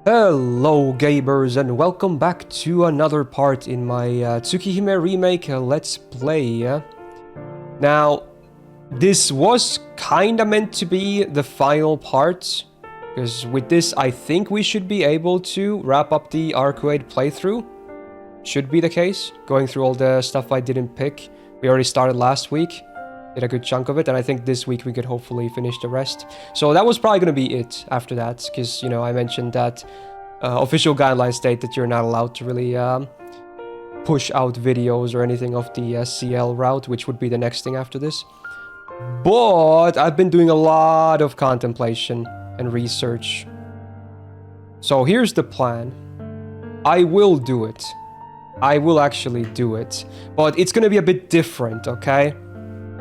Hello gamers and welcome back to another part in my Tsukihime remake Let's Play. Now, this was kinda meant to be the final part, because with this I think we should be able to wrap up the arcade playthrough. Should be the case, going through all the stuff I didn't pick. We already started last week, did a good chunk of it, and I think this week we could hopefully finish the rest. So that was probably going to be it after that, because, you know, I mentioned that official guidelines state that you're not allowed to really push out videos or anything of the CL route, which would be the next thing after this. But I've been doing a lot of contemplation and research. So here's the plan. I will do it. I will actually do it. But it's going to be a bit different, okay?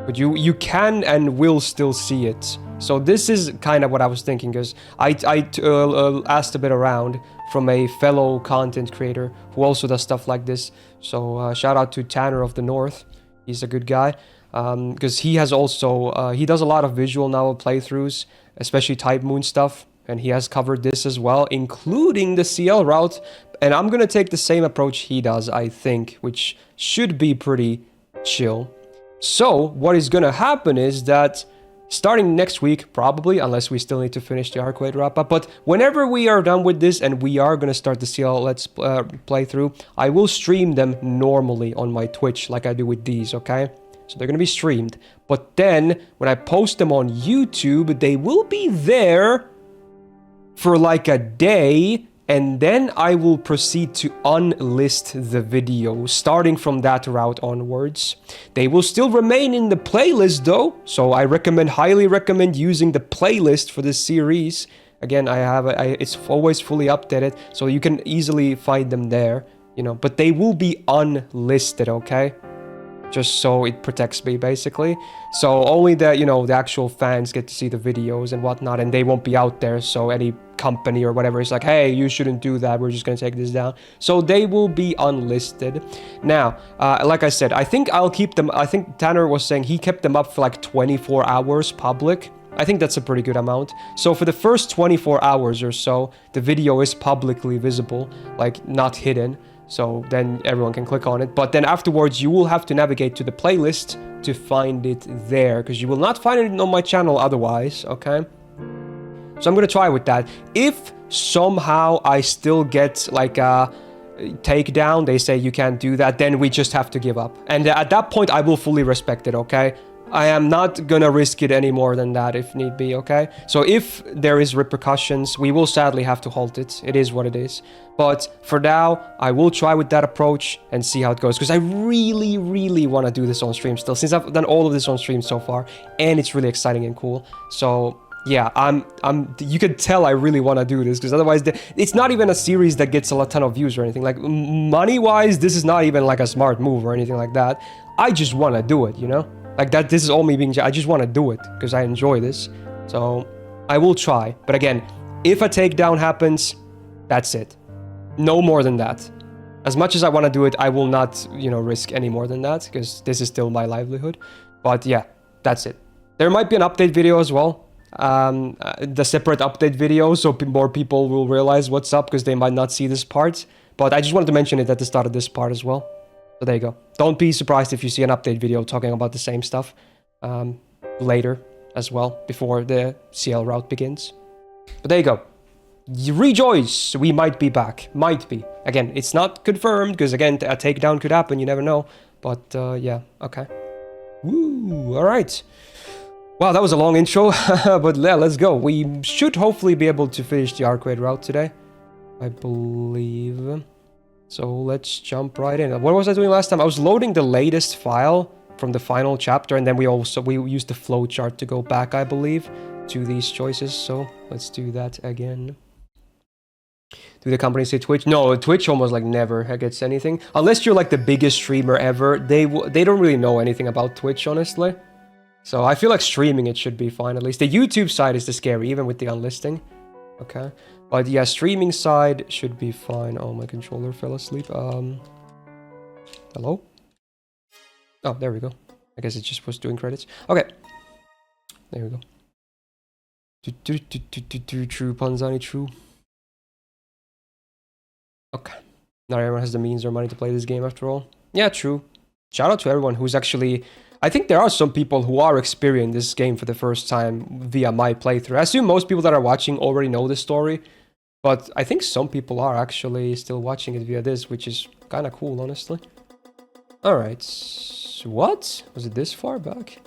But you can and will still see it. So this is kind of what I was thinking, because I asked a bit around from a fellow content creator who also does stuff like this. So shout out to Tanner of the North. He's a good guy. Because he has also, he does a lot of visual novel playthroughs, especially Type Moon stuff. And he has covered this as well, including the CL route. And I'm going to take the same approach he does, I think, which should be pretty chill. So what is going to happen is that starting next week, probably, unless we still need to finish the arcade wrap-up, but whenever we are done with this and we are going to start the CL Let's playthrough, I will stream them normally on my Twitch like I do with these, okay? So they're going to be streamed. But then, when I post them on YouTube, they will be there for like a day, and then I will proceed to unlist the video, starting from that route onwards. They will still remain in the playlist though, so I highly recommend using the playlist for this series. Again, it's always fully updated, so you can easily find them there, you know, but they will be unlisted, okay? Just so it protects me, basically. So only the, you know, the actual fans get to see the videos and whatnot, and they won't be out there, so any company or whatever is like, hey, you shouldn't do that, we're just gonna take this down. So they will be unlisted. Now, like I said, I think I'll keep them, I think Tanner was saying he kept them up for like 24 hours public. I think that's a pretty good amount. So for the first 24 hours or so, the video is publicly visible, like not hidden. So then everyone can click on it. But then afterwards, you will have to navigate to the playlist to find it there, because you will not find it on my channel otherwise, okay? So I'm going to try with that. If somehow I still get like a takedown, they say you can't do that, then we just have to give up. And at that point, I will fully respect it, okay? I am not gonna risk it any more than that if need be, okay? So if there is repercussions, we will sadly have to halt it. It is what it is. But for now, I will try with that approach and see how it goes. Because I really, really want to do this on stream still, since I've done all of this on stream so far. And it's really exciting and cool. So yeah, you can tell I really want to do this, because otherwise it's not even a series that gets a ton of views or anything. Like, money-wise, this is not even like a smart move or anything like that. I just want to do it, you know? Like that, this is all me being, I just want to do it because I enjoy this. So I will try. But again, if a takedown happens, that's it. No more than that. As much as I want to do it, I will not, you know, risk any more than that, because this is still my livelihood. But yeah, that's it. There might be an update video as well. The separate update video, so more people will realize what's up, because they might not see this part. But I just wanted to mention it at the start of this part as well. So there you go. Don't be surprised if you see an update video talking about the same stuff later as well, before the CL route begins. But there you go. Rejoice! We might be back. Might be. Again, it's not confirmed, because again, a takedown could happen, you never know. But yeah, okay. Woo! Alright. Wow, that was a long intro, but yeah, let's go. We should hopefully be able to finish the arcade route today, I believe. So let's jump right in. What was I doing last time? I was loading the latest file from the final chapter, and then we used the flowchart to go back, I believe, to these choices. So let's do that again. Do the company say Twitch? No, Twitch almost like never gets anything. Unless you're like the biggest streamer ever, they don't really know anything about Twitch, honestly. So I feel like streaming it should be fine, at least. The YouTube side is the scary, even with the unlisting. Okay. But yeah, streaming side should be fine. Oh, my controller fell asleep. Hello? Oh, there we go. I guess it just was doing credits. Okay. There we go. True, Panzani, true. Not everyone has the means or money to play this game after all. Yeah, true. Shout out to everyone who's actually... I think there are some people who are experiencing this game for the first time via my playthrough. I assume most people that are watching already know the story, but I think some people are actually still watching it via this, which is kind of cool, honestly. Alright. What? Was it this far back?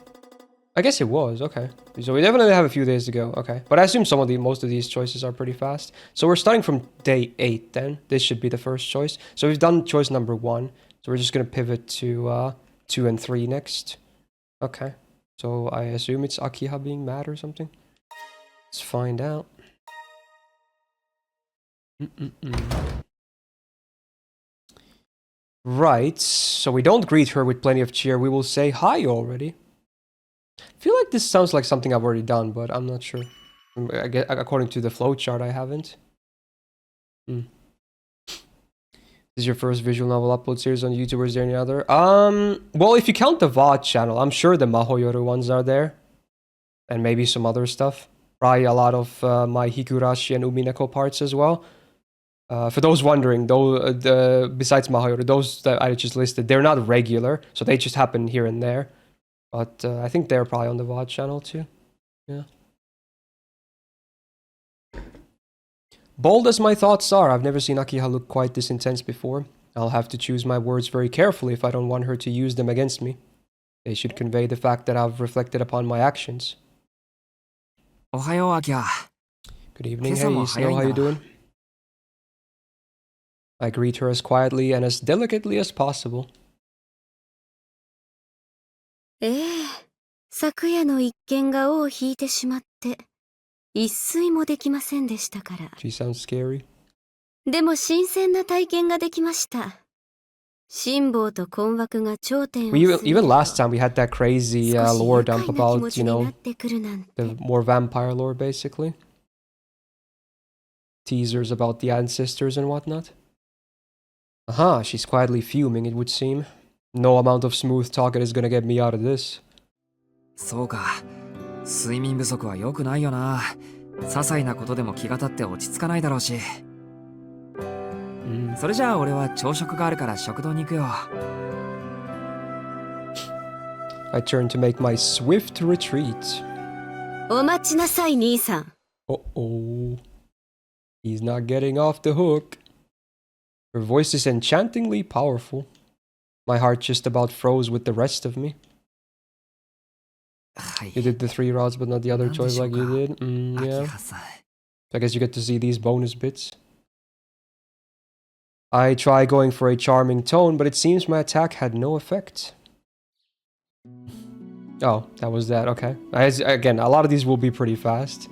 I guess it was, okay. So we definitely have a few days to go, okay. But I assume most of these choices are pretty fast. So we're starting from day 8 then. This should be the first choice. So we've done choice number 1. So we're just gonna pivot to 2 and 3 next. Okay. So I assume it's Akiha being mad or something. Let's find out. Right. So we don't greet her with plenty of cheer. We will say hi already. I feel like this sounds like something I've already done, but I'm not sure. I guess, according to the flowchart, I haven't. This is your first visual novel upload series on YouTube, or is there any other? Well, if you count the VOD channel, I'm sure the Mahoyoru ones are there. And maybe some other stuff. Probably a lot of my Higurashi and Umineko parts as well. For those wondering, though, besides Mahoyoru, those that I just listed, they're not regular, so they just happen here and there. But I think they're probably on the VOD channel too. Yeah. Bold as my thoughts are, I've never seen Akiha look quite this intense before. I'll have to choose my words very carefully if I don't want her to use them against me. They should convey the fact that I've reflected upon my actions. Ohayo, Akiha. Good evening, hey Isno, how you doing? I greet her as quietly and as delicately as possible. 昨夜の一件が尾を引いてしまって、一睡もできませんでしたから。She sounds scary. でも新鮮な体験ができました。辛抱と困惑が頂点を過ぎると。Even last time we had that crazy lore dump about, you know, the more vampire lore, basically. Teasers about the ancestors and whatnot. Aha, she's quietly fuming, it would seem. No amount of smooth talking is gonna get me out of this. そうか。睡眠不足は良くないよな。些細なことでも気が立って落ち着かないだろうし。それじゃあ俺は朝食があるから食堂に行くよ。I turn to make my swift retreat. お待ちなさい、兄さん。Uh-oh. He's not getting off the hook. Her voice is enchantingly powerful. My heart just about froze with the rest of me. You did the 3 routes but not the other choice like you did? Yeah. So I guess you get to see these bonus bits. I try going for a charming tone, but it seems my attack had no effect. Oh, that was that, okay. Again, a lot of these will be pretty fast.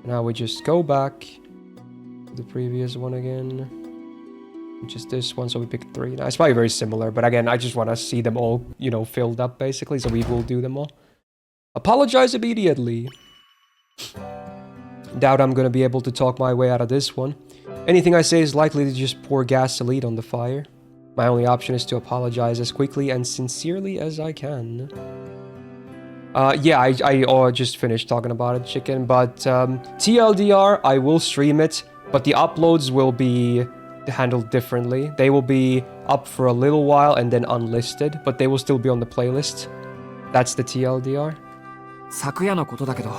Now we just go back to the previous one again. Just this one, so we picked 3. Now, it's probably very similar, but again, I just want to see them all, you know, filled up, basically, so we will do them all. Apologize immediately. Doubt I'm gonna be able to talk my way out of this one. Anything I say is likely to just pour gasoline on the fire. My only option is to apologize as quickly and sincerely as I can. Yeah, I just finished talking about it, chicken, but TLDR, I will stream it, but the uploads will be handled differently. They will be up for a little while and then unlisted, but they will still be on the playlist. That's the TLDR. 昨夜のことだけど、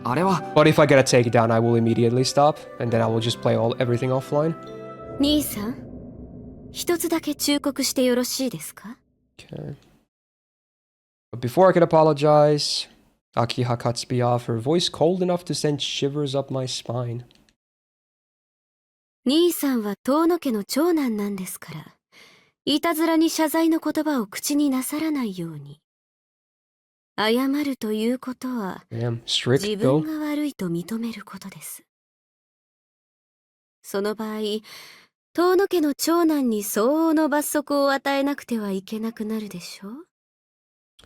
あれは。But if I get a takedown, I will immediately stop, and then I will just play everything offline. 兄さん、一つだけ忠告してよろしいですか? Okay. But before I can apologize, Akiha cuts me off, her voice cold enough to send shivers up my spine. 兄さんは遠野家の長男なんですから、いたずらに謝罪の言葉を口になさらないように。謝るということは、自分が悪いと認めることです。その場合、遠野家の長男に相応の罰則を与えなくてはいけなくなるでしょう。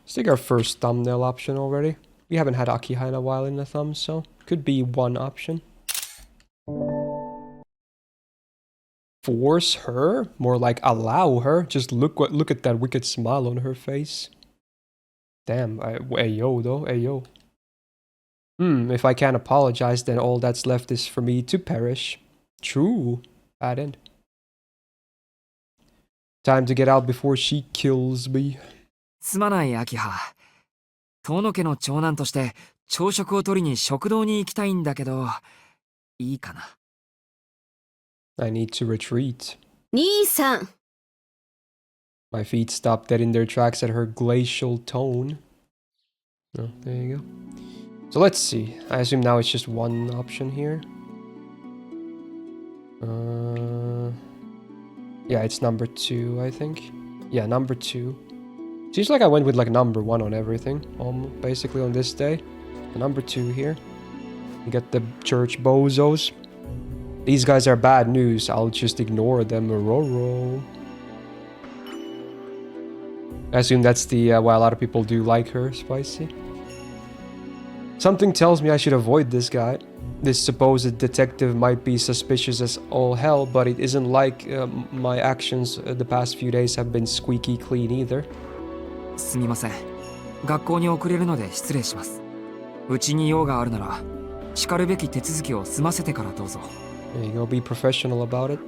Let's take our first thumbnail option already. We haven't had Akiha in a while in the thumbs, so could be one option. Force her? More like allow her. Just look at that wicked smile on her face. Damn, ayo though, ayo. If I can't apologize, then all that's left is for me to perish. True. Bad end. Time to get out before she kills me. すまない秋葉。遠野家の長男として朝食を取りに食堂に行きたいんだけど、いいかな。I need to retreat. 兄さん。 My feet stopped dead in their tracks at her glacial tone. Oh, there you go. So let's see. I assume now it's just one option here. Yeah, it's number 2, I think. Yeah, number 2. Seems like I went with like number 1 on everything, basically on this day. And number 2 here. You get the church bozos. These guys are bad news. I'll just ignore them. Roro. I assume that's the why a lot of people do like her, Spicy. Something tells me I should avoid this guy. This supposed detective might be suspicious as all hell, but it isn't like my actions the past few days have been squeaky clean either. すみません。学校に遅れるので失礼します。うちに用があるなら、しかるべき手続きを済ませてからどうぞ。There you go, be professional about it.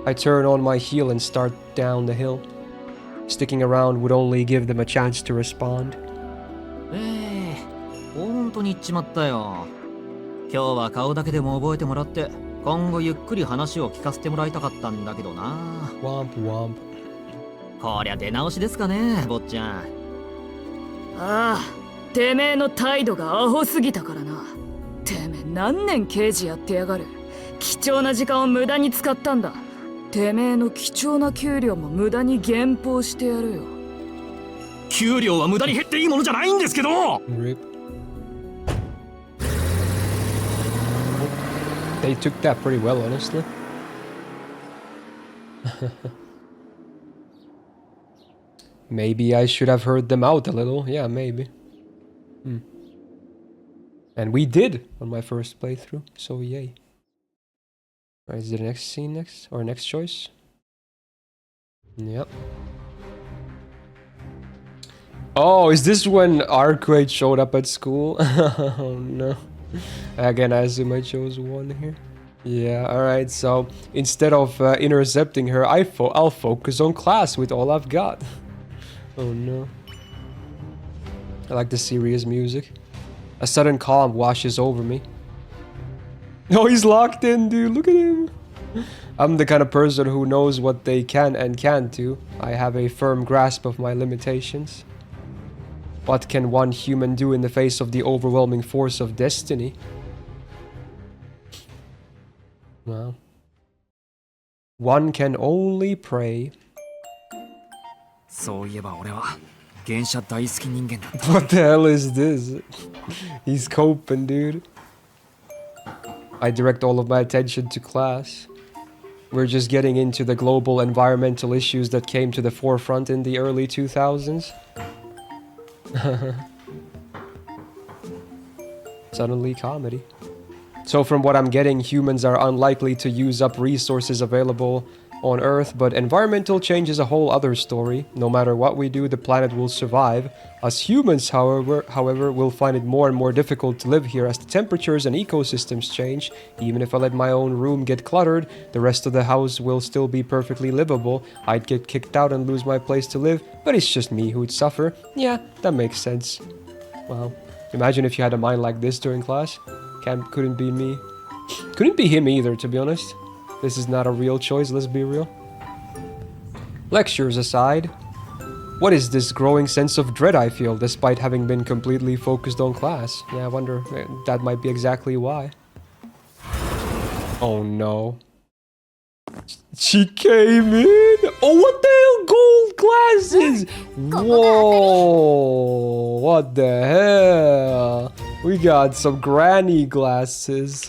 I turn on my heel and start down the hill. Sticking around would only give them a chance to respond. 本当に言っちまったよ。今日は顔だけでも覚えてもらって、今後ゆっくり話を聞かせてもらいたかったんだけどな。Womp womp. こりゃ出直しですかね、坊ちゃん。ああ、てめえの態度がアホすぎたからな。てめえ何年刑事やってやがる。貴重な時間を無駄に使ったんだ。てめえの貴重な給料も無駄に減俸してやるよ。給料は無駄に減っていいものじゃないんですけど。Rip. They took that pretty well, honestly. Maybe I should have heard them out a little. Yeah, maybe. And we did on my first playthrough, so yay. Alright, is the next scene next? Or next choice? Yep. Oh, is this when Arquade showed up at school? Oh no. Again, I assume I chose 1 here. Yeah, alright, so instead of intercepting her, I'll focus on class with all I've got. Oh no. I like the serious music. A sudden calm washes over me. Oh, he's locked in, dude. Look at him. I'm the kind of person who knows what they can and can't do. I have a firm grasp of my limitations. What can one human do in the face of the overwhelming force of destiny? Well, one can only pray. そういえば俺は原車大好き人間だ。What the hell is this? He's coping, dude. I direct all of my attention to class. We're just getting into the global environmental issues that came to the forefront in the early 2000s. Suddenly comedy. So from what I'm getting, humans are unlikely to use up resources available on Earth, but environmental change is a whole other story. No matter what we do, the planet will survive. Us humans, however, will find it more and more difficult to live here as the temperatures and ecosystems change. Even if I let my own room get cluttered, the rest of the house will still be perfectly livable. I'd get kicked out and lose my place to live, but it's just me who'd suffer. Yeah, that makes sense. Wow. Imagine if you had a mind like this during class. Couldn't be me. Couldn't be him either, to be honest. This is not a real choice, let's be real. Lectures aside, what is this growing sense of dread I feel despite having been completely focused on class? Yeah, I wonder, that might be exactly why. Oh no. She came in! Oh, what the hell? Gold glasses! Whoa! What the hell? We got some granny glasses.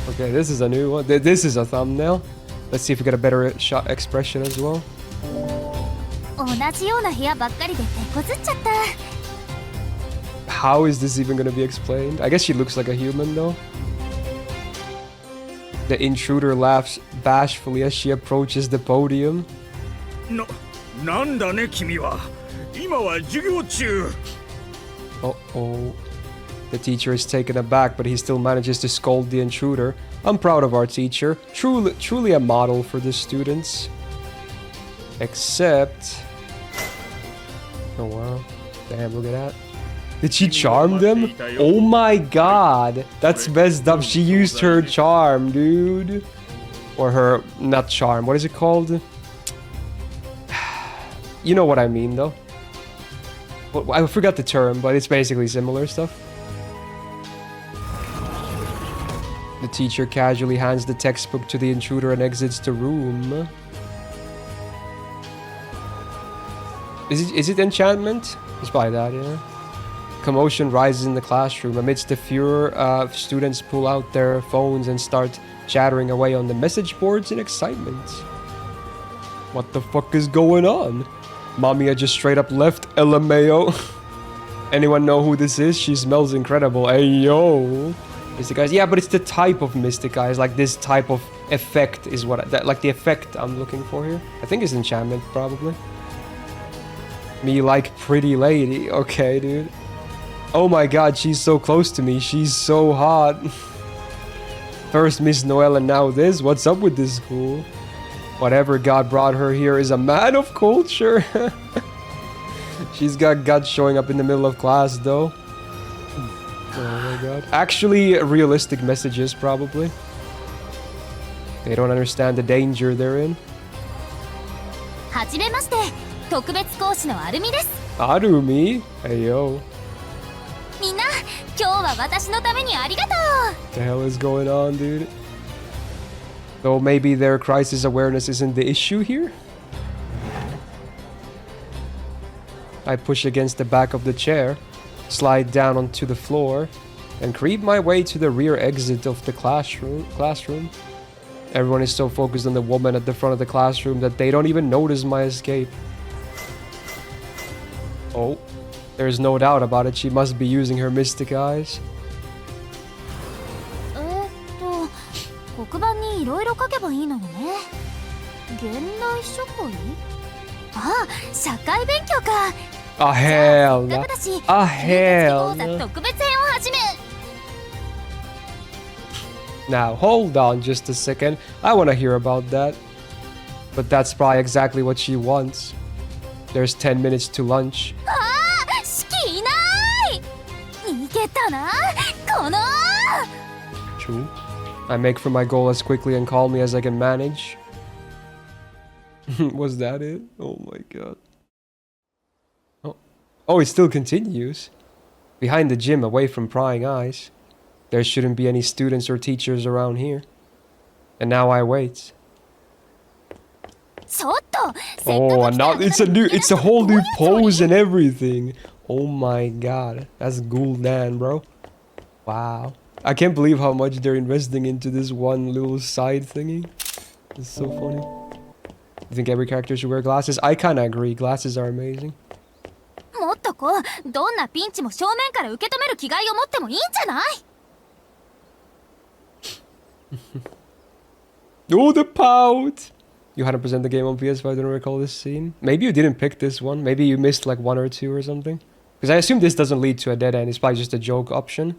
Okay, this is a new one. This is a thumbnail. Let's see if we get a better shot expression as well. How is this even gonna be explained? I guess she looks like a human though. The intruder laughs bashfully as she approaches the podium. Uh-oh. The teacher is taken aback, but he still manages to scold the intruder. I'm proud of our teacher. Truly a model for the students. Except... Oh wow. Damn, look at that. Did she charm them? Oh my god. That's messed up. She used her charm, dude. Or her... Not charm. What is it called? You know what I mean, though. Well, I forgot the term, but it's basically similar stuff. The teacher casually hands the textbook to the intruder and exits the room. Is it enchantment? It's probably that, yeah. Commotion rises in the classroom. Amidst the furor, students pull out their phones and start chattering away on the message boards in excitement. What the fuck is going on? Mamiya just straight up left LMAO. Anyone know who this is? She smells incredible. Hey yo. Mystic Eyes. Yeah, but it's the type of Mystic Eyes. Like this type of effect is what... like the effect I'm looking for here. I think it's enchantment, probably. Me like pretty lady. Okay, dude. Oh my god, she's so close to me. She's so hot. First Miss Noelle and now this. What's up with this school? Whatever God brought her here is a man of culture. She's got guts showing up in the middle of class, though. Oh my god. Actually, realistic messages, probably. They don't understand the danger they're in. はじめまして、特別講師のアルミです。Arumi? Hey yo. みんな、今日は私のためにありがとう。 What the hell is going on, dude? Though maybe their crisis awareness isn't the issue here? I push against the back of the chair, slide down onto the floor, and creep my way to the rear exit of the classroom. Everyone is so focused on the woman at the front of the classroom that they don't even notice my escape. Oh, there's no doubt about it. She must be using her mystic eyes. 黒板にいろいろ書けばいいのよね。現代社会？あ、社会勉強か。Ah, hell せっかくだし、 Ah, hell 講座特別編を始め。 Now, hold on just a second. I want to hear about that. But that's probably exactly what she wants. There's 10 minutes to lunch. ああ、式いない。逃げたな、この。 True. I make for my goal as quickly and calmly as I can manage. Was that it? Oh my god. Oh, it still continues. Behind the gym, away from prying eyes. There shouldn't be any students or teachers around here. And now I wait. ちょっと。 Oh, and now it's a whole new pose and everything. Oh my god. That's Gul'dan, bro. Wow. I can't believe how much they're investing into this one little side thingy. It's so funny. You think every character should wear glasses? I kinda agree. Glasses are amazing. もっとこう、どんなピンチも正面から受け止める気概を持ってもいいんじゃない？ Oh, the pout! You 100% the game on PS5, I don't recall this scene. Maybe you didn't pick this one. Maybe you missed like 1 or 2 or something. Because I assume this doesn't lead to a dead end. It's probably just a joke option.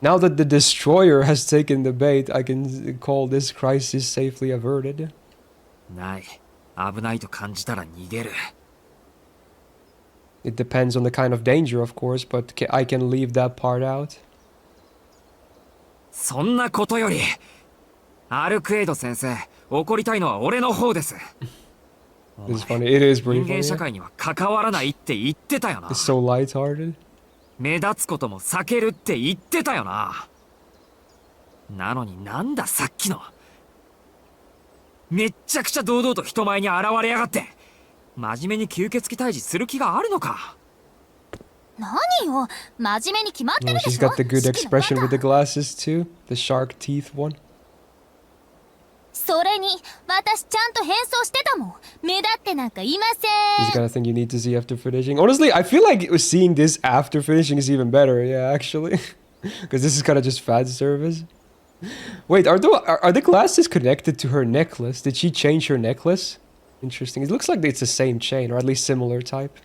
Now that the destroyer has taken the bait, I can call this crisis safely averted. ない。危ないと感じたら逃げる。 It depends on the kind of danger, of course, but I can leave that part out. そんなことより、アルクエイド先生、怒りたいのは俺の方です。 This is funny. It is pretty 人間社 funny. 会には関わらないって言ってたよな。 It's so lighthearted. 目立つことも避けるって言ってたよな。なのになんださっきの。めっちゃくちゃ堂々と人前に現れやがって。真面目に吸血鬼退治する気があるのか。何よ、真面目に決まってる Oh, で she's しょ。 got the good expression with the glasses too. The shark teeth one. それに、私ちゃんと変装してたもん。目立ってなんかいま This is せ the ん。 kind of thing you need to see after finishing. Honestly, I feel like seeing this after finishing is even better. Yeah, actually. Because this is kind of just fan service. Wait, are the glasses connected to her necklace? Did she change her necklace? Interesting. It looks like it's the same chain, or at least similar type.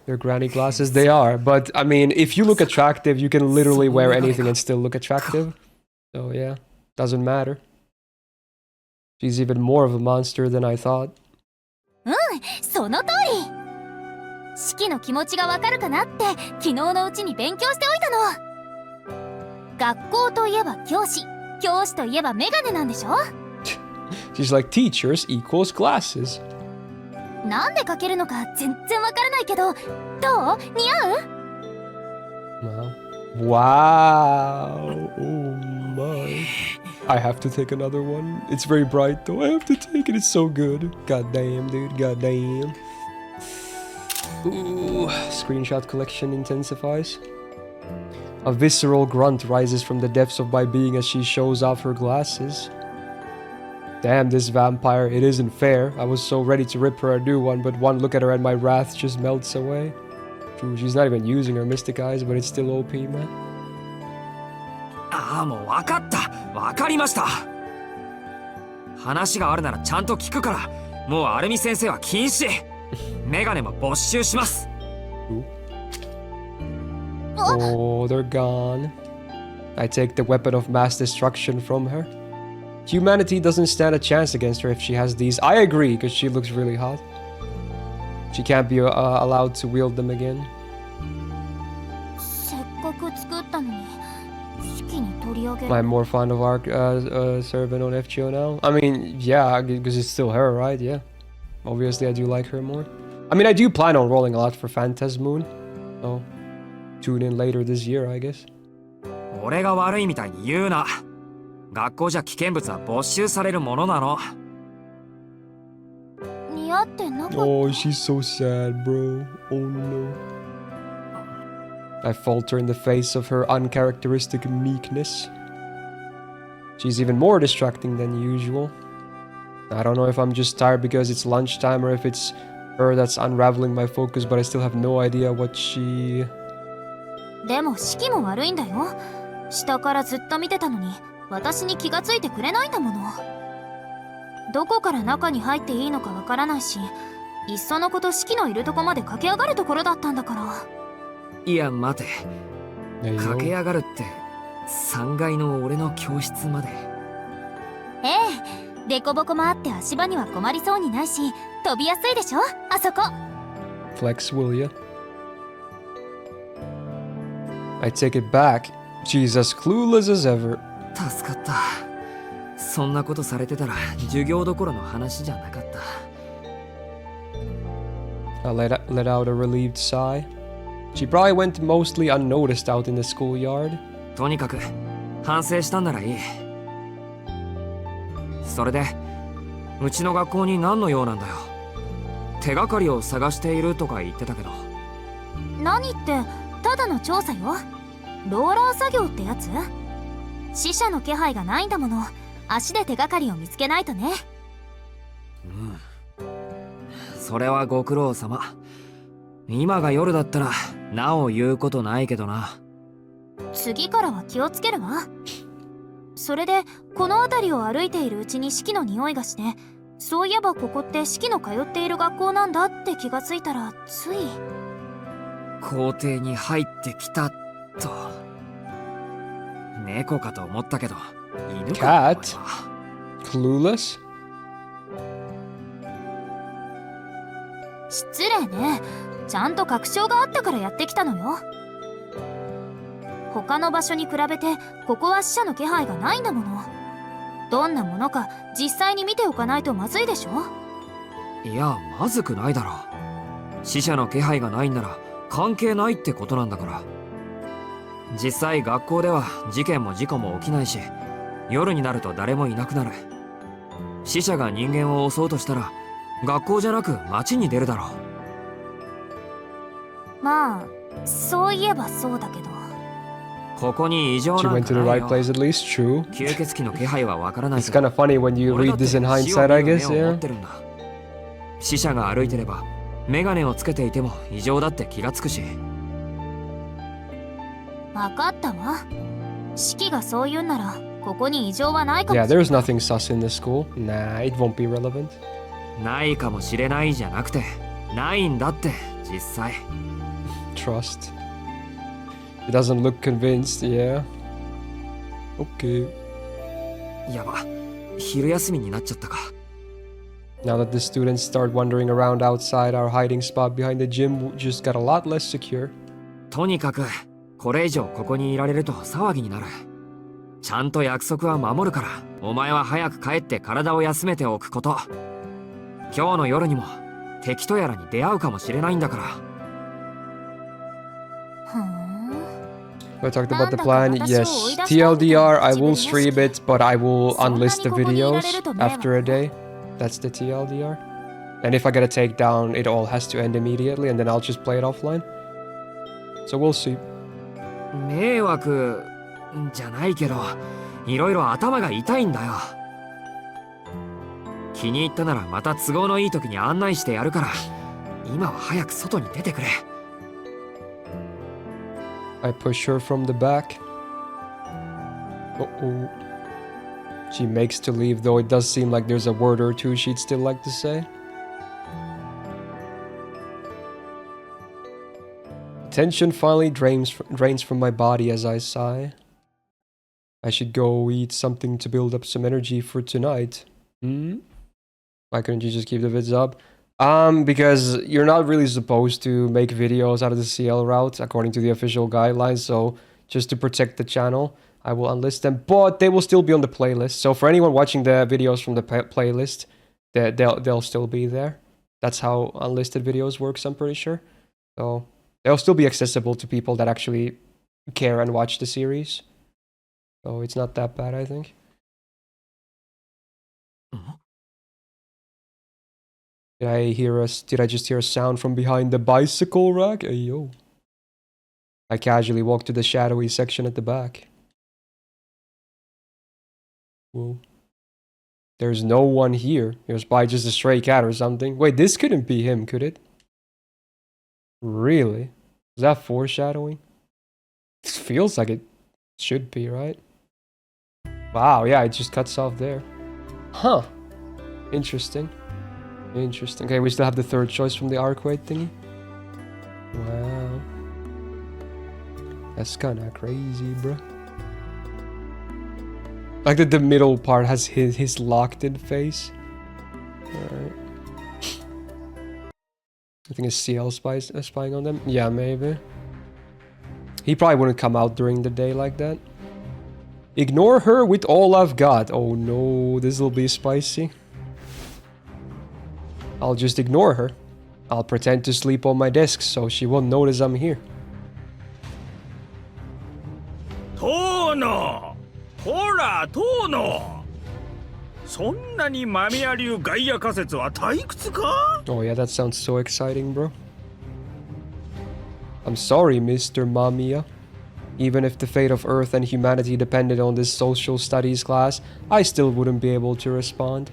They're granny glasses. They are, but I mean, if you look attractive, you can literally wear anything and still look attractive. So yeah, doesn't matter. She's even more of a monster than I thought. その通り。四季の気持ちがわかるかなって昨日のうちに勉強しておいたの。学校といえば教師、教師といえばメガネなんでしょ？ She's like teachers equals glasses. なんでかけるのか全然わからないけど、どう？似合う？ Wow. Oh my. I have to take another one. It's very bright though. I have to take it. It's so good. God damn, dude. God damn. Ooh. Screenshot collection intensifies. A visceral grunt rises from the depths of my being as she shows off her glasses. Damn, this vampire. It isn't fair. I was so ready to rip her a new one, but one look at her and my wrath just melts away. True, she's not even using her mystic eyes, but it's still OP, man. ああ、もう分かった。分かりました。話があるならちゃんと聞くから、もうアルミ先生は禁止。メガネも没収します。Oh, they're gone. I take the weapon of mass destruction from her. Humanity doesn't stand a chance against her if she has these. I agree, because she looks really hot. She can't be allowed to wield them again. せっかく作ったのに、四季に取り上げる。 I'm more fond of our servant on FGO now. I mean, yeah, because it's still her, right? Yeah. Obviously, I do like her more. I mean, I do plan on rolling a lot for Phantasmoon. So, tune in later this year, I guess. 俺が悪いみたいに言うな。学校じゃ危険物は没収されるものなの。似合ってなかった。 Oh, she's so sad, bro. Oh no. I falter in the face of her uncharacteristic meekness. She's even more distracting than usual. I don't know if I'm just tired because it's lunchtime or if it's her that's unraveling my focus, but I still have no idea what she... でも四季も悪いんだよ。下からずっと見てたのに私に気がついてくれないんだもの。どこから中に入っていいのかわからないし、いっそのこと四季のいるとこまで駆け上がるところだったんだから。いや待て、駆け上がるって3階の俺の教室まで。ええ、デコボコもあって足場には困りそうにないし、飛びやすいでしょ、あそこ。 Flex, will ya? I take it back. She's as clueless as ever. 助かった。そんなことされてたら授業どころの話じゃなかった。I let out a relieved sigh. She probably went mostly unnoticed out in the schoolyard. とにかく反省したんならいい。それでうちの学校に何の用なんだよ。手がかりを探しているとか言ってたけど。何ってただの調査よ。ローラー作業ってやつ？死者の気配がないんだもの。足で手がかりを見つけないとね。うん。それはご苦労様。今が夜だったらなお言うことないけどな。次からは気をつけるわ。それでこの辺りを歩いているうちに四季の匂いがして、そういえばここって四季の通っている学校なんだって気がついたらつい。校庭に入ってきたと。猫かと思ったけど犬か。 Cat? Clueless? 失礼ね。ちゃんと確証があったからやってきたのよ。他の場所に比べてここは死者の気配がないんだもの。どんなものか実際に見ておかないとまずいでしょ。いやまずくないだろう。死者の気配がないんなら関係ないってことなんだから。実際学校では事件も事故も起きないし、夜になると誰もいなくなる。死者が人間を襲おうとしたら学校じゃなく街に出るだろう。まあそういえばそうだけど。ここに異常 She なん went か to the ない right よ。 place at least, true. 吸血鬼の気配はわからない It's けど。 kind of funny when you 俺だ read って this in 死 hindsight, を I 見る guess, 目を持 yeah. ってるんだ。死者が歩いてればメガネをつけていても異常だって気がつくし。分かったわ。四季がそう言うんならここに異常はないかも Yeah, しれない。 there's nothing sus in this school. Nah, it won't be relevant. ないかもしれないじゃなくてないんだって実際 Trust. He doesn't look convinced, yeah. Okay. やば、昼休みになっちゃったか。 Now that the students start wandering around outside, our hiding spot behind the gym just got a lot less secure. とにかくこれ以上ここにいられると騒ぎになる。ちゃんと約束は守るから、お前は早く帰って体を休めておくこと。今日の夜にも敵とやらに出会うかもしれないんだから。 I talked about the plan. Yes, TLDR, I will stream it, but I will unlist the videos after a day. That's the TLDR. And if I get a takedown, it all has to end immediately, and then I'll just play it offline. So we'll see. 迷惑じゃないけど、いろいろ頭が痛いんだよ。気に入ったならまた都合のいい時に案内してやるから、今は早く外に出てくれ。 I push her from the back. Uh-oh. She makes to leave, though it does seem like there's a word or two she'd still like to say. Tension finally drains from my body as I sigh. I should go eat something to build up some energy for tonight. Why couldn't you just keep the vids up? Because you're not really supposed to make videos out of the CL route according to the official guidelines, so just to protect the channel, I will unlist them, but they will still be on the playlist. So for anyone watching the videos from the playlist, they'll still be there. That's how unlisted videos works, I'm pretty sure. So they'll still be accessible to people that actually care and watch the series. So it's not that bad, I think. Did I just hear a sound from behind the bicycle rack? Hey, yo. I casually walked to the shadowy section at the back. Whoa. There's no one here. It was probably just a stray cat or something. Wait, this couldn't be him, could it? Really? Is that foreshadowing? It feels like it should be, right? Wow, yeah, it just cuts off there. Huh. Interesting. Interesting. Okay, we still have the third choice from the arcade thingy. Wow. That's kinda crazy, bro. Like that the middle part has his locked-in face. Alright. I think it's CL spying on them. Yeah, maybe. He probably wouldn't come out during the day like that. Ignore her with all I've got. Oh no, this'll be spicy. I'll just ignore her. I'll pretend to sleep on my desk so she won't notice I'm here. Tono! Hora, Tono! そんなにマミヤ流外野仮説は退屈か? Oh yeah, that sounds so exciting, bro. I'm sorry, Mr. Mamiya. Even if the fate of Earth and humanity depended on this social studies class, I still wouldn't be able to respond.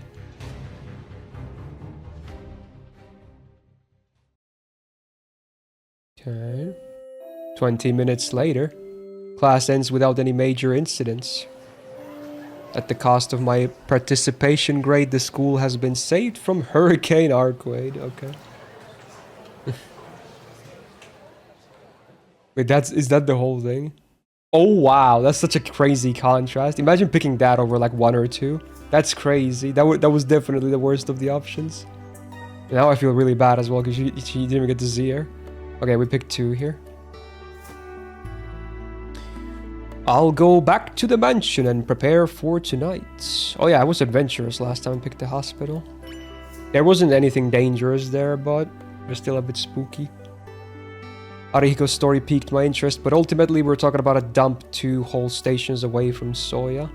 Okay. 20 minutes later, class ends without any major incidents. At the cost of my participation grade, the school has been saved from Hurricane Arcade. Okay. Wait, is that the whole thing? Oh wow, that's such a crazy contrast. Imagine picking that over like 1 or 2. That's crazy. That was definitely the worst of the options. Now I feel really bad as well because she didn't even get to see her. Okay, we picked 2 here. I'll go back to the mansion and prepare for tonight. Oh yeah, I was adventurous last time I picked the hospital. There wasn't anything dangerous there, but it was still a bit spooky. Arihiko's story piqued my interest, but ultimately we're talking about a dump 2 whole stations away from Soya.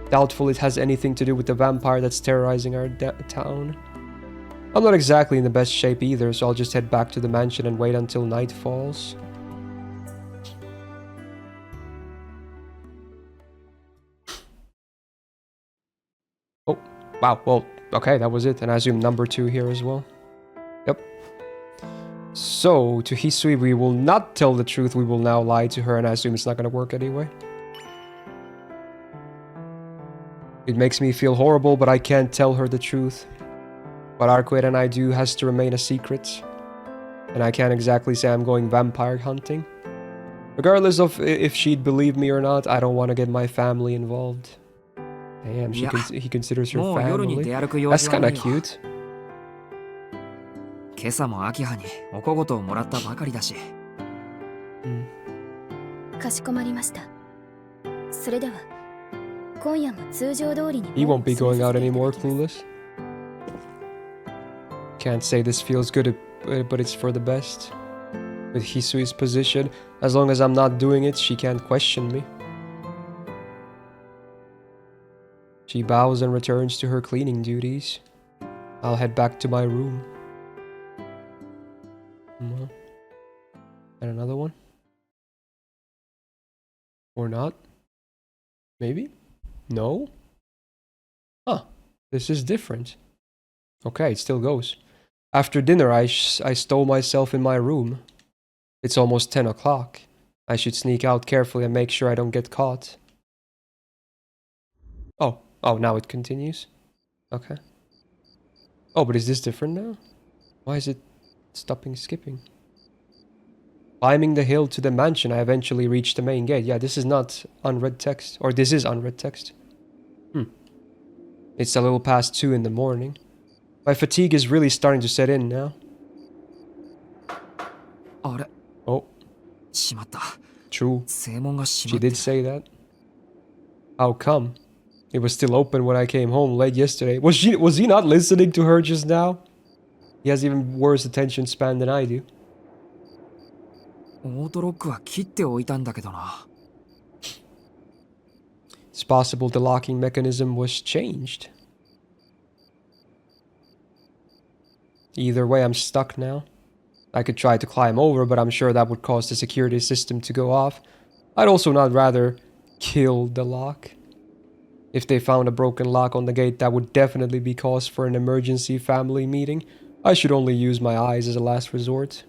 Doubtful it has anything to do with the vampire that's terrorizing our town. I'm not exactly in the best shape either, so I'll just head back to the mansion and wait until night falls. Oh, wow, well, okay, that was it, and I assume number 2 here as well. Yep. So, to Hisui, we will not tell the truth, we will now lie to her, and I assume it's not gonna work anyway. It makes me feel horrible, but I can't tell her the truth. What Arquette and I do has to remain a secret. And I can't exactly say I'm going vampire hunting. Regardless of if she'd believe me or not, I don't want to get my family involved. Damn, he considers her family. That's kind of cute. 今朝も秋葉にお小言をもらったばかりだし。かしこまりました。それでは今夜も通常通りに。 He won't be going out anymore, clueless. Can't say this feels good, but it's for the best. With Hisui's position, as long as I'm not doing it, she can't question me. She bows and returns to her cleaning duties. I'll head back to my room. And another one? Or not? Maybe? No? Huh. This is different. Okay, it still goes. After dinner, I stole myself in my room. It's almost 10 o'clock. I should sneak out carefully and make sure I don't get caught. Oh, now it continues? Okay. Oh, but is this different now? Why is it skipping? Climbing the hill to the mansion, I eventually reached the main gate. Yeah, this is not unread text. Or this is unread text. It's a little past 2 in the morning. My fatigue is really starting to set in now. Oh. しまった。 True. 正門が閉 She まって did say that. How come? It was still open when I came home late yesterday. Was he not listening to her just now? He has even worse attention span than I do. オートロックは切っておいたんだけどな。 It's possible the locking mechanism was changed. Either way, I'm stuck now. I could try to climb over, but I'm sure that would cause the security system to go off. I'd also not rather kill the lock. If they found a broken lock on the gate, that would definitely be cause for an emergency family meeting. I should only use my eyes as a last resort.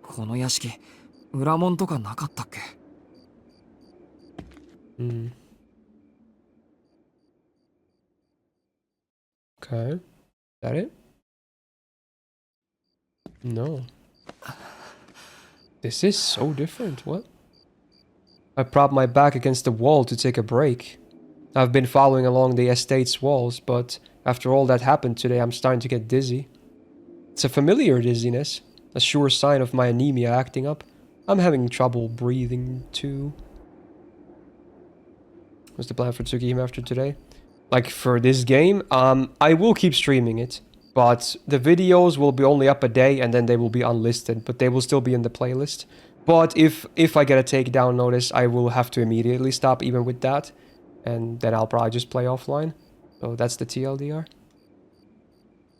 この屋敷、裏門とかなかったっけ？ Okay. Is that it? No. This is so different. What? I propped my back against the wall to take a break. I've been following along the estate's walls, but after all that happened today, I'm starting to get dizzy. It's a familiar dizziness, a sure sign of my anemia acting up. I'm having trouble breathing too. What's the plan for Tsukihime after today? Like for this game, I will keep streaming it, but the videos will be only up a day and then they will be unlisted, but they will still be in the playlist. But if I get a takedown notice, I will have to immediately stop even with that. And then I'll probably just play offline. So that's the TLDR.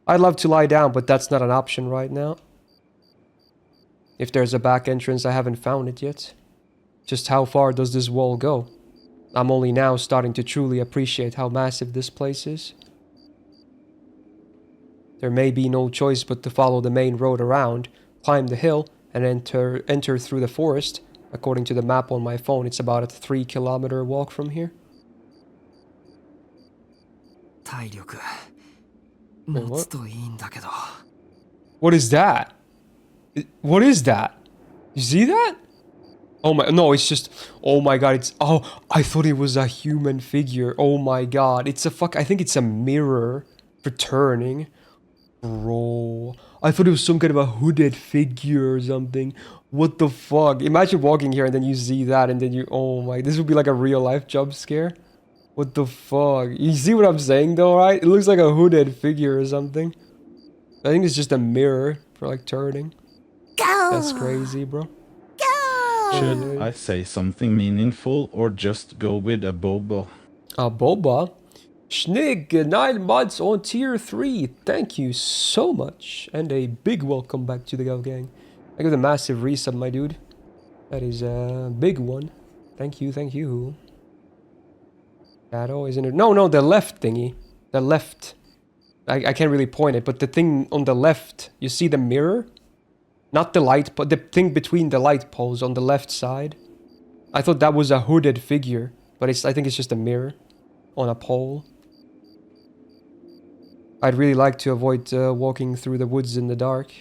I'd love to lie down, but that's not an option right now. If there's a back entrance, I haven't found it yet. Just how far does this wall go? I'm only now starting to truly appreciate how massive this place is. There may be no choice but to follow the main road around, climb the hill, and enter through the forest. According to the map on my phone, it's about a 3-kilometer walk from here. 体力持つといいんだけど。 What is that? What is that? You see that? Oh my, no, it's just, oh my god, it's, oh, I thought it was a human figure. Oh my god, it's a I think it's a mirror for turning. Bro, I thought it was some kind of a hooded figure or something. What the fuck? Imagine walking here and then you see that and then you, oh my, this would be like a real life jump scare. What the fuck? You see what I'm saying though, right? It looks like a hooded figure or something. I think it's just a mirror for like turning. Go! That's crazy, bro. Go! Should I say something meaningful or just go with a boba? A boba? Schnig, 9 months on tier 3. Thank you so much. And a big welcome back to the Go Gang. I got a massive resub, my dude. That is a big one. Thank you, thank you. Shadow, isn't it? No, the left thingy. The left. I can't really point it, but the thing on the left. You see the mirror? Not the light, but the thing between the light poles on the left side. I thought that was a hooded figure, but I think it's just a mirror on a pole. I'd really like to avoid walking through the woods in the dark.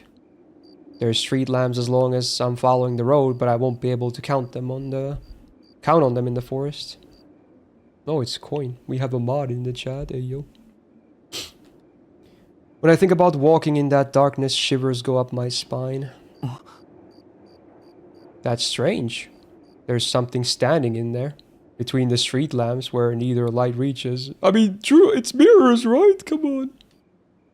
There's street lamps as long as I'm following the road, but I won't be able to count on them in the forest. Oh, it's coin. We have a mod in the chat. Hey, yo. When I think about walking in that darkness, shivers go up my spine. That's strange. There's something standing in there. Between the street lamps where neither light reaches. I mean, true, it's mirrors, right? Come on.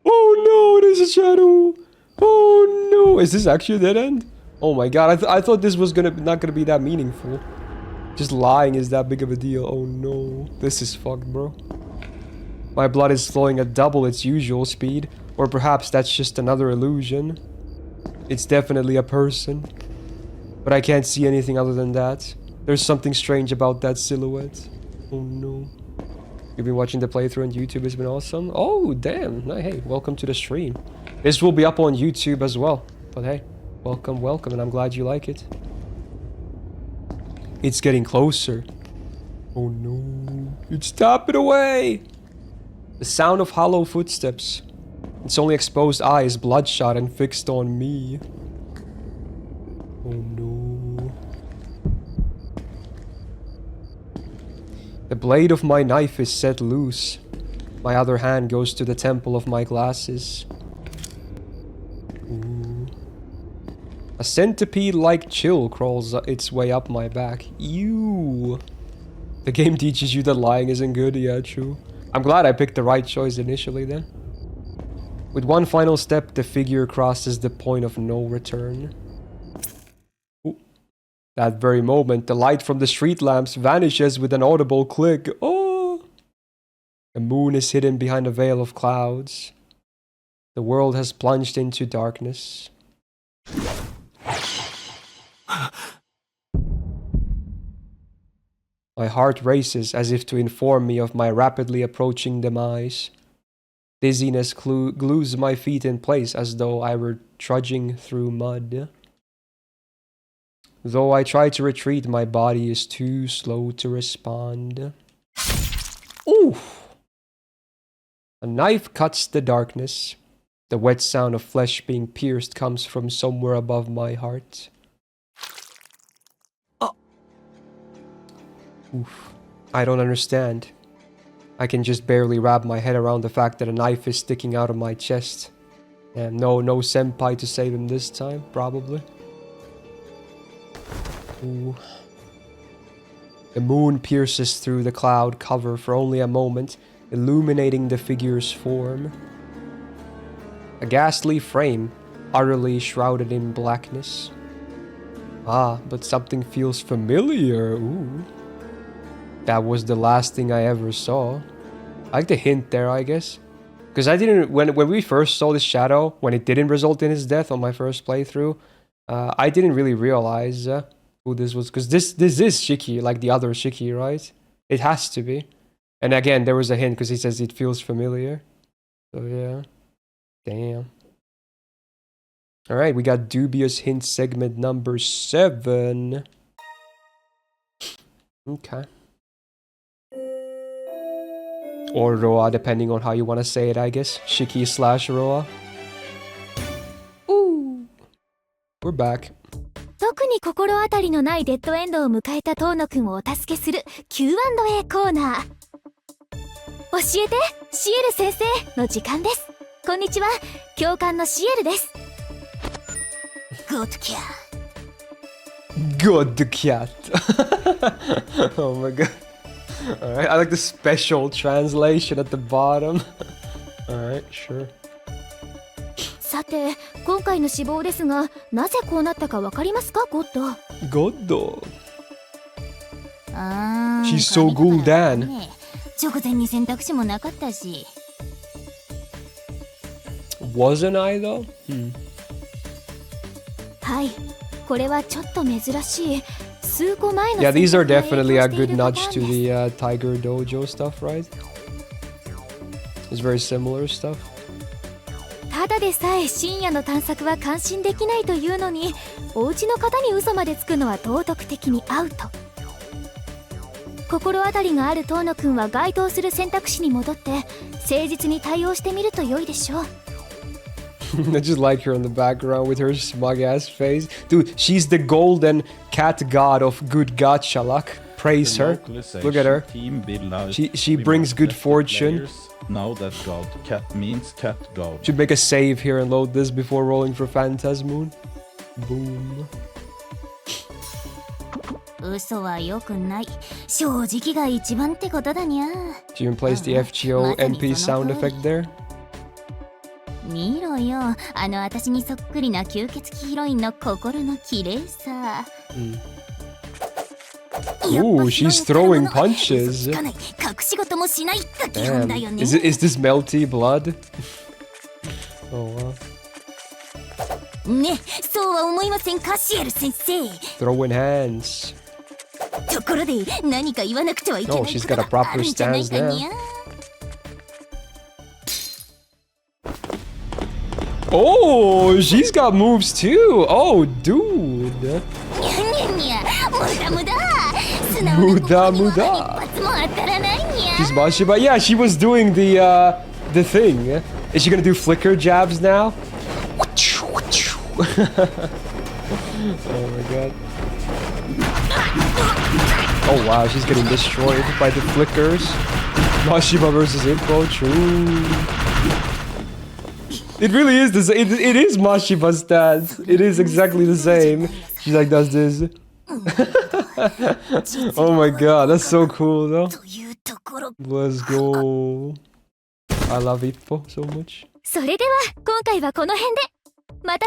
Oh no, there's a shadow. Oh no. Is this actually a dead end? Oh my god, I thought this was not gonna be that meaningful. Just lying is that big of a deal. Oh no. This is fucked, bro. My blood is flowing at double its usual speed. Or perhaps that's just another illusion. It's definitely a person. But I can't see anything other than that. There's something strange about that silhouette. Oh no. You've been watching the playthrough on YouTube, it's been awesome. Oh damn. Hey, welcome to the stream. This will be up on YouTube as well. But hey, welcome, and I'm glad you like it. It's getting closer. Oh no. It's tapping away. The sound of hollow footsteps. Its only exposed eye is bloodshot and fixed on me. Oh no. The blade of my knife is set loose. My other hand goes to the temple of my glasses. Ooh. A centipede-like chill crawls its way up my back. Ew. The game teaches you that lying isn't good. Yeah, true. I'm glad I picked the right choice initially then. With one final step, the figure crosses the point of no return. Ooh. That very moment, the light from the street lamps vanishes with an audible click. Oh! The moon is hidden behind a veil of clouds. The world has plunged into darkness. My heart races as if to inform me of my rapidly approaching demise. Dizziness glues my feet in place as though I were trudging through mud. Though I try to retreat, my body is too slow to respond. Oof! A knife cuts the darkness. The wet sound of flesh being pierced comes from somewhere above my heart. Oof. I don't understand. I can just barely wrap my head around the fact that a knife is sticking out of my chest. And no senpai to save him this time, probably. Ooh. The moon pierces through the cloud cover for only a moment, illuminating the figure's form. A ghastly frame, utterly shrouded in blackness. Ah, but something feels familiar. Ooh. That was the last thing I ever saw. I like the hint there, I guess. Because I didn't... When we first saw this shadow, when it didn't result in his death on my first playthrough, I didn't really realize who this was. Because this is Shiki, like the other Shiki, right? It has to be. And again, there was a hint because he says it feels familiar. So yeah. Damn. Alright, we got dubious hint segment number 7. Okay. Or Roa, depending on how you want to say it, I guess. Shiki / Roa. Ooh. We're back. 特に心当たりのないデッドエンドを迎えた遠野くんをお助けする Q&A コーナー。教えて、シエル先生の時間です。こんにちは、教官のシエルです。Good cat. Good cat. Oh my god. Alright, I like the special translation at the bottom. Alright, sure. さて、今回の死亡ですが、なぜこうなったかわかりますか、ゴッド？ゴッド。She's so Gul'dan. 直前に選択肢もなかったし。Wasn't I though? はい、これはちょっと珍しい。数個前の Yeah, these are definitely a good nudge to the Tiger Dojo stuff, right? It's very similar stuff. ただでさえ深夜の探索は感心できないというのに、お家の方に嘘までつくのは道徳的にアウト。心当たりがある遠野くんは該当する選択肢に戻って誠実に対応してみると良いでしょう。I just like her in the background with her smug ass face. Dude, she's the golden cat god of good gacha luck. Praise her. Look at her. She brings good fortune. Now that god cat means cat god. Should make a save here and load this before rolling for Phantasmoon. Boom. 嘘は良くない。正直が一番ってことだにゃ。She even plays the FGO NP sound effect there. 見ろよ、あの私にそっくりな吸血鬼ヒロインの心の綺麗さ。Ooh, she's throwing punches. 隠し事もしないが基本だよ Damn. ね。Is this melty blood? Oh wow. ね、そうは思いませんか、シエル先生。Throwing hands. ところで何か言わなくてはいけない Oh, she's got a proper stance now. Oh, she's got moves too. Oh, dude. Muda muda. She's Mashiba. Yeah, she was doing the thing. Is she gonna do flicker jabs now? Oh my god. Oh wow, she's getting destroyed by the flickers. Mashiba versus Ippo, true. It really is the same. It is Mashiba's stance. It is exactly the same. She like does this. Oh my god, that's so cool though. Let's go. I love Ippo so much.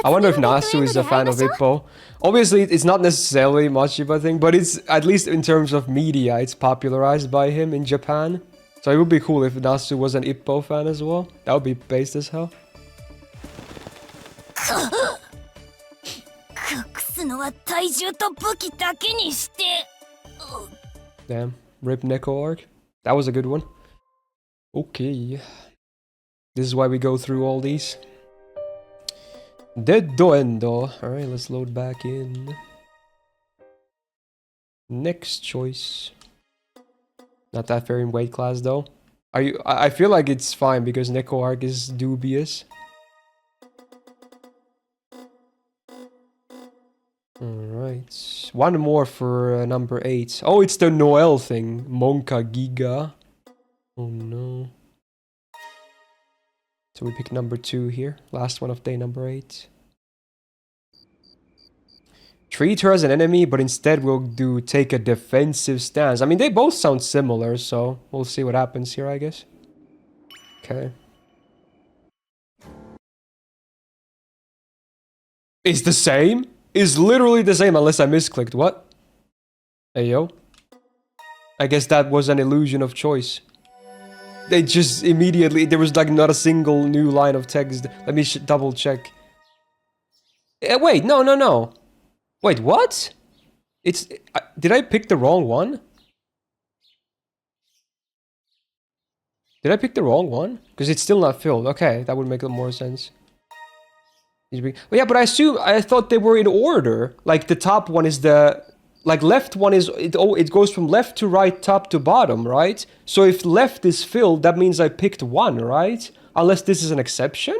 I wonder if Nasu is a fan of Ippo. Obviously, it's not necessarily Mashiba thing, but it's, at least in terms of media, it's popularized by him in Japan. So it would be cool if Nasu was an Ippo fan as well. That would be based as hell. Damn, rip Neko arc. That was a good one. Okay. This is why we go through all these. Dedo Endo. Alright, let's load back in. Next choice. Not that fair in weight class though. I feel like it's fine because Neko arc is dubious. Alright. One more for number 8. Oh, it's the Noel thing. Monka Giga. Oh no. So we pick number 2 here. Last one of day number 8. Treat her as an enemy, but instead we'll do take a defensive stance. I mean, they both sound similar, so we'll see what happens here, I guess. Okay. It's the same? It's literally the same unless I misclicked. What? Hey, yo. I guess that was an illusion of choice. They just immediately... There was like not a single new line of text. Let me double check. Wait, no. Wait, what? It's... did I pick the wrong one? Did I pick the wrong one? Because it's still not filled. Okay, that would make more sense. Well, yeah, but I thought they were in order. Like the top one is the... Like left one is... It goes from left to right, top to bottom, right? So if left is filled, that means I picked one, right? Unless this is an exception?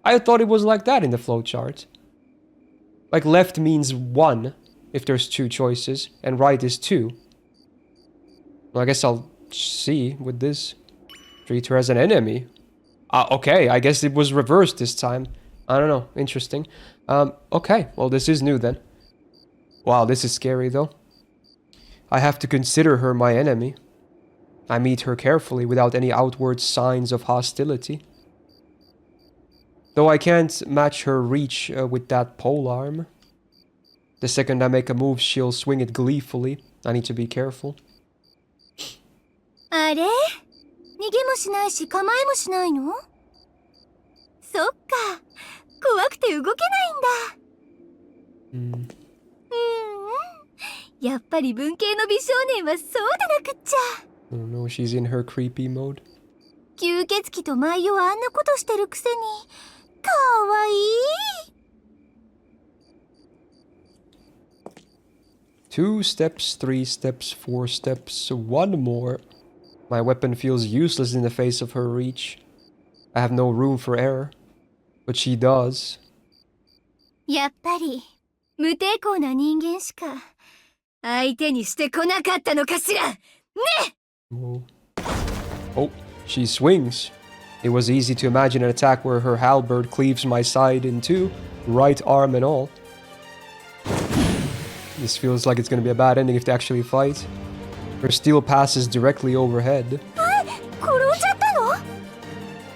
I thought it was like that in the flowchart. Like left means 1 if there's 2 choices, and right is 2. Well, I guess I'll see with this. Treat her as an enemy. Okay, I guess it was reversed this time. I don't know. Interesting. Okay, well this is new then. Wow, this is scary though. I have to consider her my enemy. I meet her carefully without any outward signs of hostility. Though I can't match her reach with that polearm. The second I make a move, she'll swing it gleefully. I need to be careful. あれ？逃げもしないし構えもしないの？そっか。怖くて動けないんだ。やっぱり文系の美少年はそうでなくっちゃ。Oh no, she's in her creepy mode. 吸血鬼と舞をあんなことしてるくせに、かわいい。2 steps, 3 steps, 4 steps, 1 more. My weapon feels useless in the face of her reach. I have no room for error. But she does. やっぱり無抵抗な人間しか相手にしてこなかったのかしら。ね。 Whoa. Oh, she swings. It was easy to imagine an attack where her halberd cleaves my side in two, right arm and all. This feels like it's gonna be a bad ending if they actually fight. Her steel passes directly overhead. 転んじゃったの？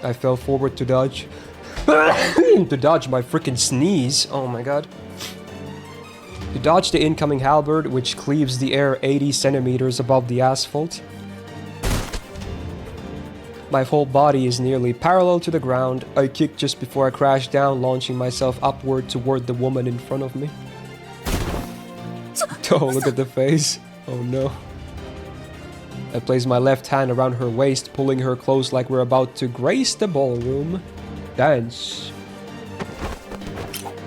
I fell forward to dodge. To dodge my freaking sneeze. Oh my god. To dodge the incoming halberd, which cleaves the air 80 centimeters above the asphalt. My whole body is nearly parallel to the ground. I kicked just before I crashed down, launching myself upward toward the woman in front of me. Oh, look at the face. Oh no. I place my left hand around her waist, pulling her close like we're about to grace the ballroom. Dance.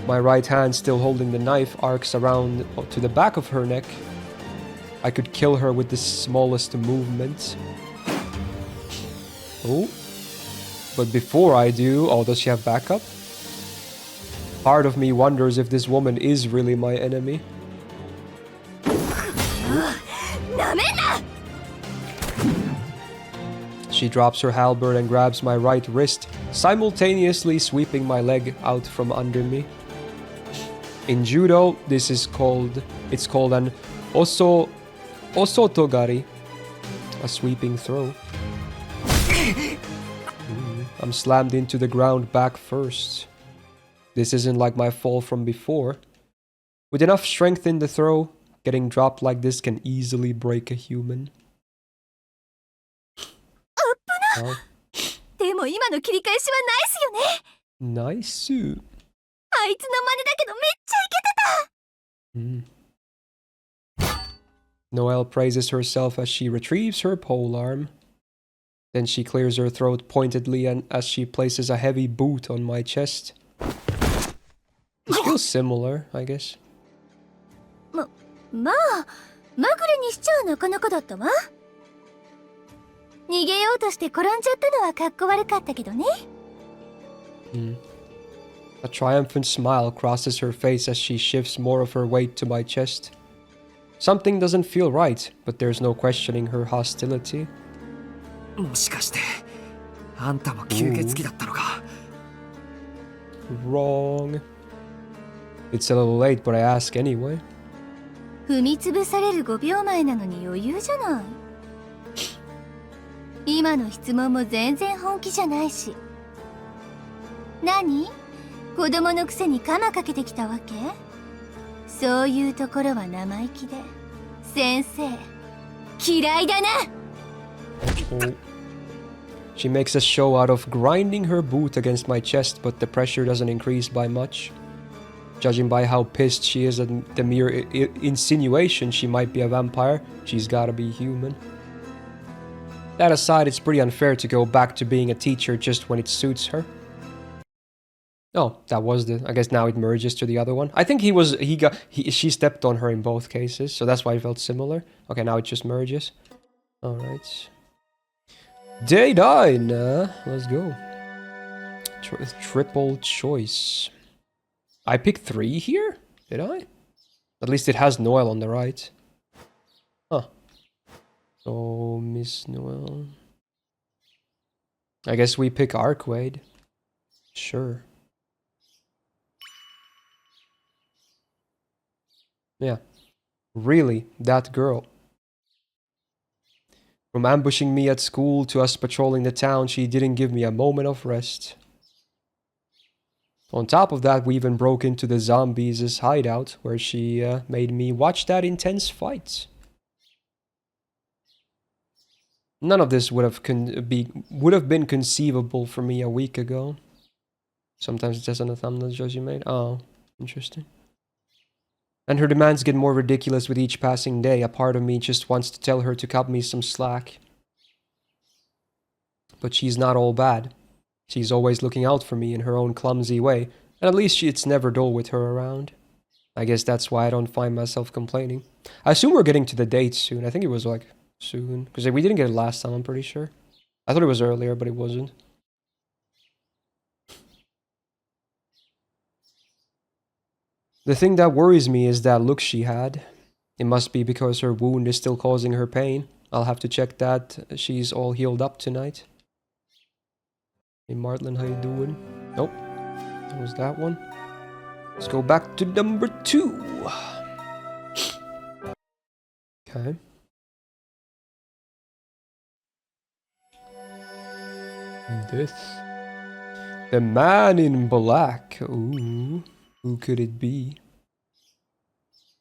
My right hand, still holding the knife, arcs around to the back of her neck. I could kill her with the smallest movement. Oh. But before I do... Oh, does she have backup? Part of me wonders if this woman is really my enemy. She drops her halberd and grabs my right wrist, simultaneously sweeping my leg out from under me. In judo, it's called an osotogari, a sweeping throw. I'm slammed into the ground back first. This isn't like my fall from before. With enough strength in the throw, getting dropped like this can easily break a human. Oh. でも今の切り返しはナイスよね。 Nice. あいつの真似だけどめっちゃイケてた。 Noelle praises herself as she retrieves her polearm. Then she clears her throat pointedly and as she places a heavy boot on my chest. It feels similar, I guess. まあ、まぐれにしちゃなかなかだったわ。逃げようとして転んじゃったのはかっこ悪かったけどね。A triumphant smile crosses her face as she shifts more of her weight to my chest. Something doesn't feel right, but there's no questioning her hostility. もしかしてあんたも吸血鬼だったのか。 Wrong. It's a little late, but I ask anyway. 踏みつぶされる5秒前なのに余裕じゃない。今の質問も全然本気じゃないし。何？子供のくせにカマかけてきたわけ？そういうところは生意気で。先生、嫌いだな。 Oh. She makes a show out of grinding her boot against my chest, but the pressure doesn't increase by much. Judging by how pissed she is at the mere insinuation she might be a vampire, she's gotta be human. That aside, it's pretty unfair to go back to being a teacher just when it suits her. Oh, that was the... I guess now it merges to the other one. I think she stepped on her in both cases, so that's why it felt similar. Okay, now it just merges. Alright. Day 9! Let's go. Triple choice. I picked 3 here? Did I? At least it has Noelle on the right. Huh. So, Miss Noelle. I guess we pick Arcwade. Sure. Yeah. Really, that girl. From ambushing me at school to us patrolling the town, she didn't give me a moment of rest. On top of that, we even broke into the zombies' hideout, where she made me watch that intense fight. None of this would have been conceivable for me a week ago. Sometimes it says on the thumbnail shows you made. Oh, interesting. And her demands get more ridiculous with each passing day. A part of me just wants to tell her to cut me some slack. But she's not all bad. She's always looking out for me in her own clumsy way, and at least it's never dull with her around. I guess that's why I don't find myself complaining. I assume we're getting to the date soon. I think it was like soon, because we didn't get it last time, I'm pretty sure. I thought it was earlier, but it wasn't. The thing that worries me is that look she had. It must be because her wound is still causing her pain. I'll have to check that she's all healed up tonight. Hey Martlin, how you doing? Nope. That was that one. Let's go back to number 2. Okay. This. The man in black. Ooh. Who could it be?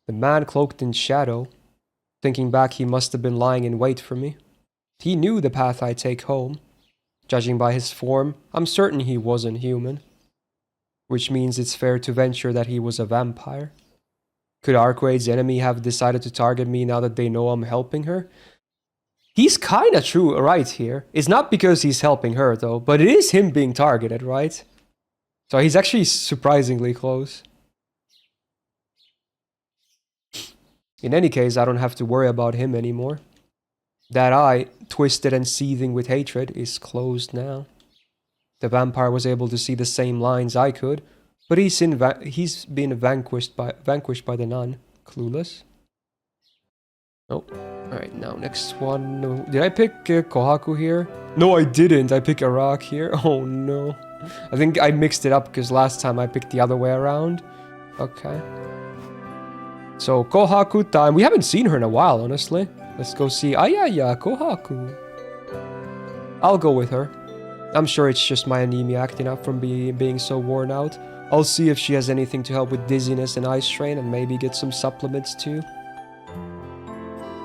The man cloaked in shadow. Thinking back, he must have been lying in wait for me. He knew the path I'd take home. Judging by his form, I'm certain he wasn't human. Which means it's fair to venture that he was a vampire. Could Arquade's enemy have decided to target me now that they know I'm helping her? He's kinda true right here. It's not because he's helping her though, but it is him being targeted, right? So he's actually surprisingly close. In any case, I don't have to worry about him anymore. That eye, twisted and seething with hatred, is closed now. The vampire was able to see the same lines I could, but he's been vanquished by the nun. Clueless. Nope. Alright, now next one. No. Did I pick Kohaku here? No, I didn't. I picked Arak here. Oh no. I think I mixed it up because last time I picked the other way around. Okay. So, Kohaku time. We haven't seen her in a while, honestly. Let's go see Ayaya Kohaku. I'll go with her. I'm sure it's just my anemia acting up from being so worn out. I'll see if she has anything to help with dizziness and eye strain and maybe get some supplements too.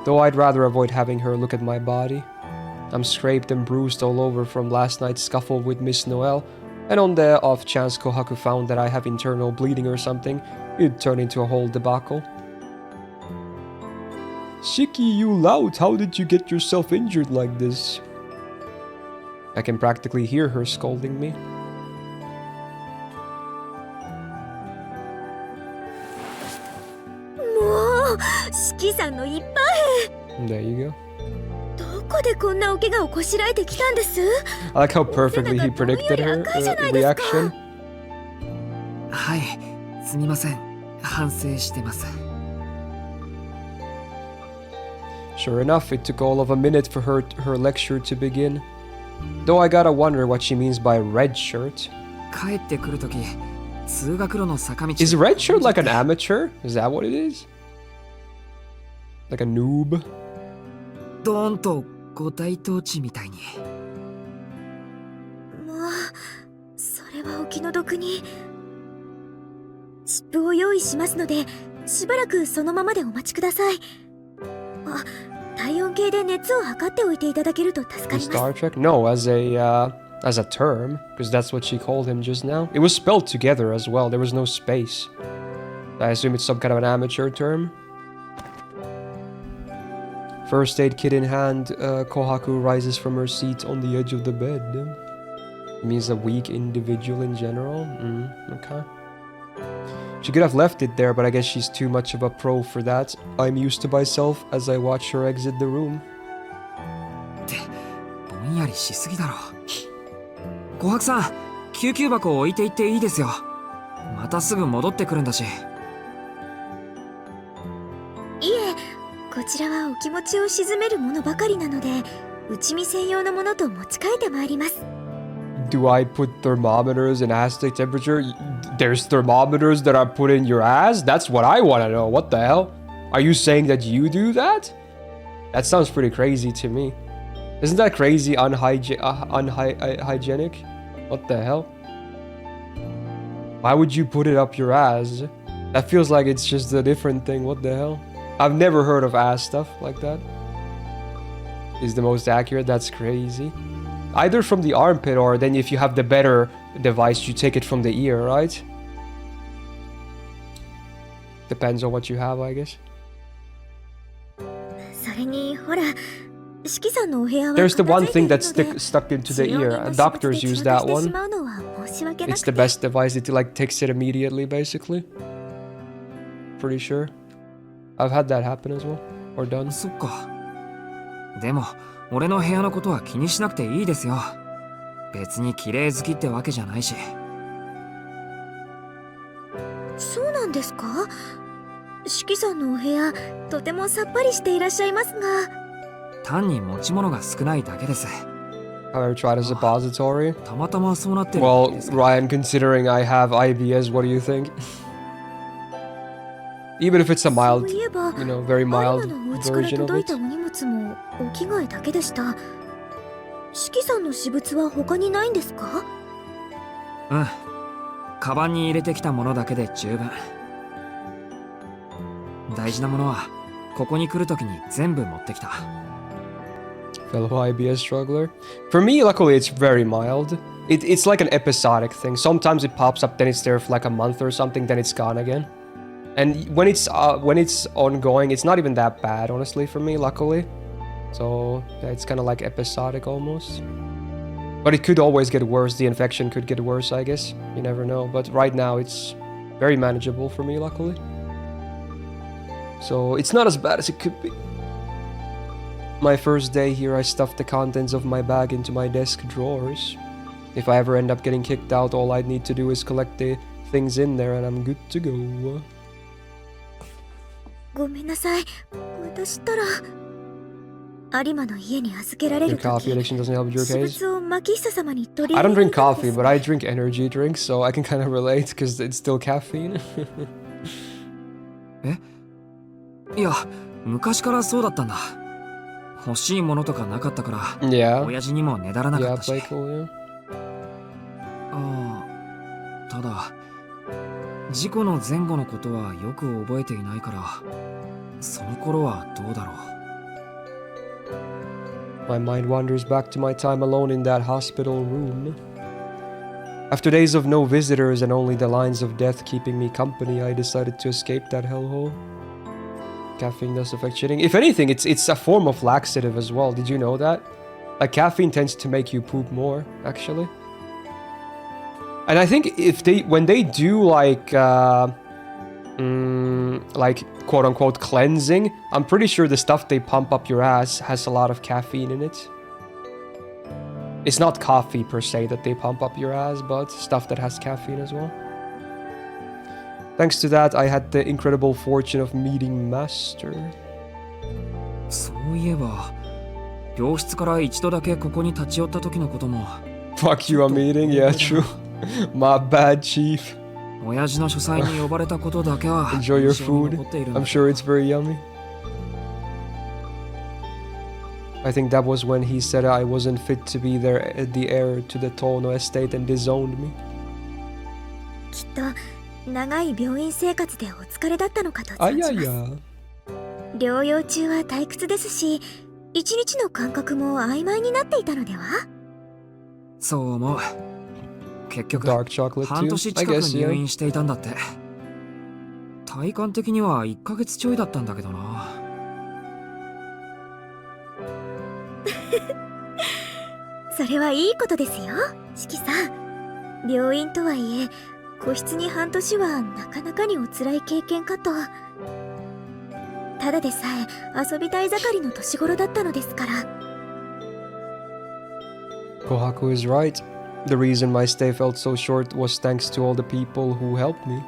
Though I'd rather avoid having her look at my body. I'm scraped and bruised all over from last night's scuffle with Miss Noelle, and on the off chance Kohaku found that I have internal bleeding or something, it'd turn into a whole debacle. Shiki, you lout, how did you get yourself injured like this? I can practically hear her scolding me. There you go. I like how perfectly he predicted her reaction. はい、すみません。反省してます。 Sure enough, it took all of a minute for her lecture to begin. Though I gotta wonder what she means by red shirt. 帰ってくるとき、通学路の坂道。Is red shirt like an amateur? Is that what it is? Like a noob? ドーンと五体統治みたいに。もう、それはお気の毒に。チップを用意しますので、しばらくそのままでお待ちください。あ、体温計で熱を測っておいていただけると助かります。Star Trek? No, as a term, because that's what she called him just now. It was spelled together as well. There was no space. I assume it's some kind of an amateur term. First aid kit in hand, Kohaku rises from her seat on the edge of the bed. It means a weak individual in general. Okay. She could have left it there, but I guess she's too much of a pro for that. I'm used to myself as I watch her exit the room. ってぼんやりしすぎだろ。琥珀さん、救急箱を置いていっていいですよ。またすぐ戻ってくるんだし。いえ、こちらはお気持ちを鎮めるものばかりなので、内身専用のものと持ち替えてまいります。Do I put thermometers in ass take temperature? There's thermometers that are put in your ass? That's what I want to know. What the hell? Are you saying that you do that? That sounds pretty crazy to me. Isn't that crazy unhygienic? What the hell? Why would you put it up your ass? That feels like it's just a different thing. What the hell? I've never heard of ass stuff like that. Is the most accurate? That's crazy. Either from the armpit or then if you have the better device, you take it from the ear, right? Depends on what you have, I guess. There's the one thing that's stuck into the ear. Doctors use that one. It's the best device. It like takes it immediately, basically. Pretty sure. I've had that happen as well. Or done. そっか。でも、俺の部屋のことは気にしなくていいですよ。別に綺麗好きってわけじゃないし。そうなんですか？四季さんのお部屋、とてもさっぱりしていらっしゃいますが。単に持ち物が少ないだけです。 Have I ever tried a suppository? たまたまそうなってる Well, んですか。 Ryan, considering I have IBS, what do you think? Even if it's a そ mild, ういえば、 you know, very 有馬 mild のお家から version of 届い it. たお荷物もお着替えだけでした。四季さんの私物は他にないんですか？うん。カバンに入れてきたものだけで十分。大事なものはここに来るときに全部持ってきた。 Fellow IBS struggler. For me, luckily, it's very mild. It's like an episodic thing. Sometimes it pops up, then it's there for like a month or something, then it's gone again. And when it's ongoing, it's not even that bad, honestly, for me, luckily. So yeah, it's kind of like episodic almost. But it could always get worse. The infection could get worse, I guess. You never know. But right now, it's very manageable for me, luckily. So it's not as bad as it could be. My first day here, I stuffed the contents of my bag into my desk drawers. If I ever end up getting kicked out, all I'd need to do is collect the things in there and I'm good to go. ごめんなさい。私ったら有馬の家に預けられ Your ると coffee き、 addiction doesn't help your 私 case? 物をマキシタ様に取り I 入 don't れ drink られたんで coffee, す。 but I drink energy drinks, so I can kind of relate because it's still caffeine. いや、昔からそうだったんだ。欲しいものとかなかったから、 Yeah. 親父にもねだらなか Yeah, ったし。 play cool, yeah. ああ、ただ事故の前後のことはよく覚えていないから、その頃はどうだろう。 My mind wanders back to my time alone in that hospital room. After days of no visitors and only the lines of death keeping me company, I decided to escape that hellhole. Caffeine does affect shitting. If anything, it's a form of laxative as well. Did you know that? Like caffeine tends to make you poop more, actually. And I think when they do like quote unquote cleansing, I'm pretty sure the stuff they pump up your ass has a lot of caffeine in it. It's not coffee per se that they pump up your ass, but stuff that has caffeine as well. Thanks to that, I had the incredible fortune of meeting Master. そういえば、病室から一度だけここに立ち寄った時のことも。 Fuck you, I'm eating. Yeah, true. My bad, chief. 親父の書斎に呼ばれたことだけは Enjoy your 印象に food. 残っているんだ。 I'm sure it's very yummy. I think that was when he said I wasn't fit to be the heir to the Tono estate and disowned me. きっと長い病院生活でお疲れだったのかと存じます。 Ayaya. 療養中は退屈ですし、一日の感覚も曖昧になっていたのでは？そう思う。結局 Dark chocolate 半 too. 年 I 近く guess, 入 yeah. 院していたんだって。体感的には1ヶ月ちょいだったんだけどな。それはいいことですよ、四季さん。病院とはいえ、個室に半年はなかなかにお辛い経験かと。ただでさえ遊びたい盛りの年頃だったのですから。 Kohaku is right. The reason my stay felt so short was thanks to all the people who helped me.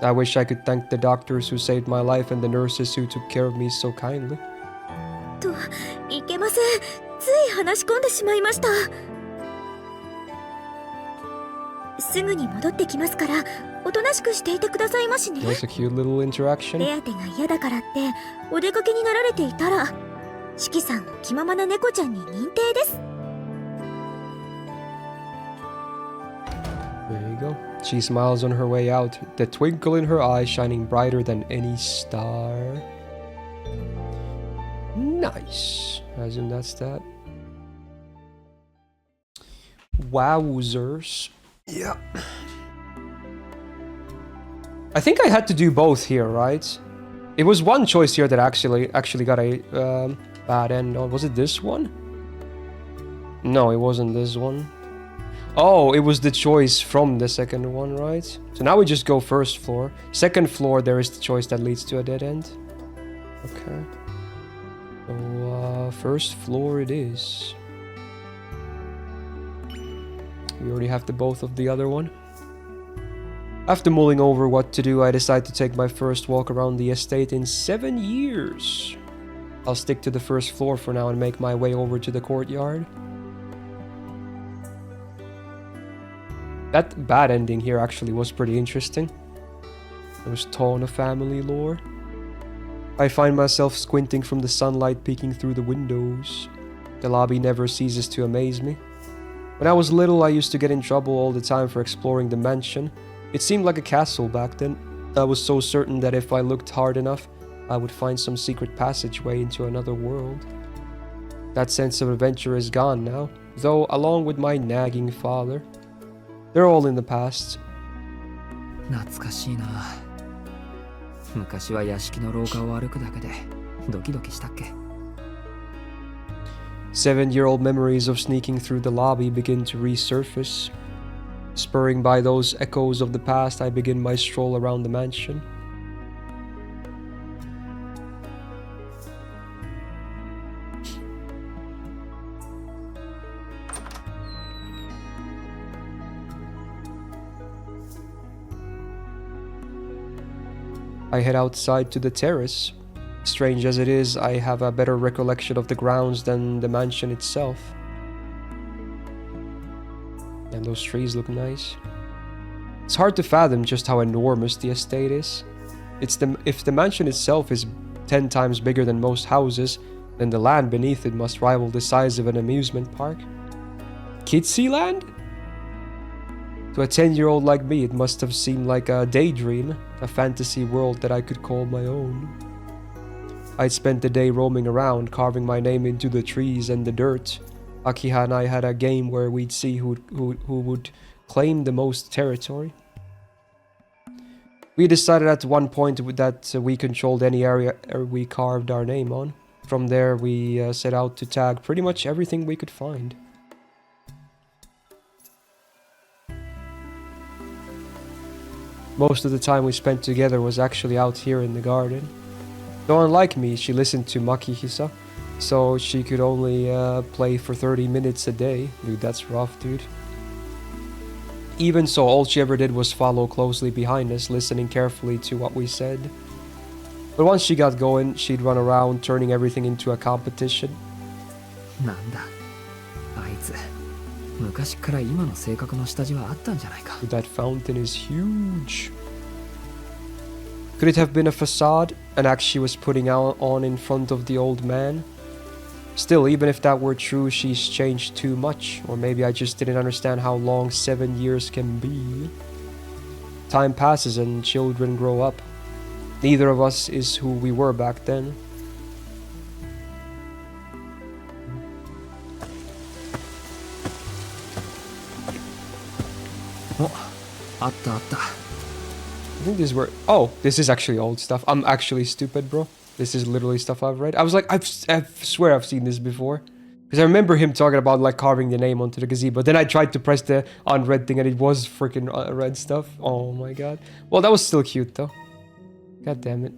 I wish I could thank the doctors who saved my life and the nurses who took care of me so kindly. と、いけません。つい話し込んでしまいました。すぐに戻ってきますから、おとなしくしていてくださいましね。 That's a cute little interaction. 手当てが嫌だからってお出かけになられていたら、四季さんの気ままな猫ちゃんに認定です。 There you go. She smiles on her way out, the twinkle in her eye shining brighter than any star. Nice. I assume that's that. Wowzers. Yeah. I think I had to do both here, right? It was one choice here that actually got a bad end on. Was it this one? No, it wasn't this one. Oh, it was the choice from the second one, right? So now we just go first floor. Second floor, there is the choice that leads to a dead end. Okay. So, first floor it is. We already have the both of the other one. After mulling over what to do, I decide to take my first walk around the estate in 7 years. I'll stick to the first floor for now and make my way over to the courtyard. That bad ending here actually was pretty interesting. It was torn of family lore. I find myself squinting from the sunlight peeking through the windows. The lobby never ceases to amaze me. When I was little, I used to get in trouble all the time for exploring the mansion. It seemed like a castle back then. I was so certain that if I looked hard enough, I would find some secret passageway into another world. That sense of adventure is gone now, though along with my nagging father. They're all in the past. 懐かしいな。昔は屋敷の廊下を歩くだけでドキドキしたっけ。7-year-old memories of sneaking through the lobby begin to resurface. Spurring by those echoes of the past, I begin my stroll around the mansion. I head outside to the terrace. Strange as it is, I have a better recollection of the grounds than the mansion itself. And those trees look nice. It's hard to fathom just how enormous the estate is. If the mansion itself is 10 times bigger than most houses, then the land beneath it must rival the size of an amusement park. Kidsy Land? To a 10-year-old like me, it must have seemed like a daydream, a fantasy world that I could call my own. I'd spent the day roaming around, carving my name into the trees and the dirt. Akiha and I had a game where we'd see who would claim the most territory. We decided at one point that we controlled any area we carved our name on. From there, we set out to tag pretty much everything we could find. Most of the time we spent together was actually out here in the garden. Though unlike me, she listened to Makihisa, so she could only play for 30 minutes a day. Dude, that's rough, dude. Even so, all she ever did was follow closely behind us, listening carefully to what we said. But once she got going, she'd run around, turning everything into a competition. なんだ、あいつ、昔から今の性格の下地はあったんじゃないか。 That fountain is huge. Could it have been a facade, an act she was putting on in front of the old man? Still, even if that were true, she's changed too much. Or maybe I just didn't understand how long 7 years can be. Time passes and children grow up. Neither of us is who we were back then. Oh, あったあった。I think these were... Oh, this is actually old stuff. I'm actually stupid, bro. This is literally stuff I've read. I was like, I swear I've seen this before. Because I remember him talking about like carving the name onto the gazebo. Then I tried to press the unread thing and it was freaking red stuff. Oh my god. Well, that was still cute though. God damn it.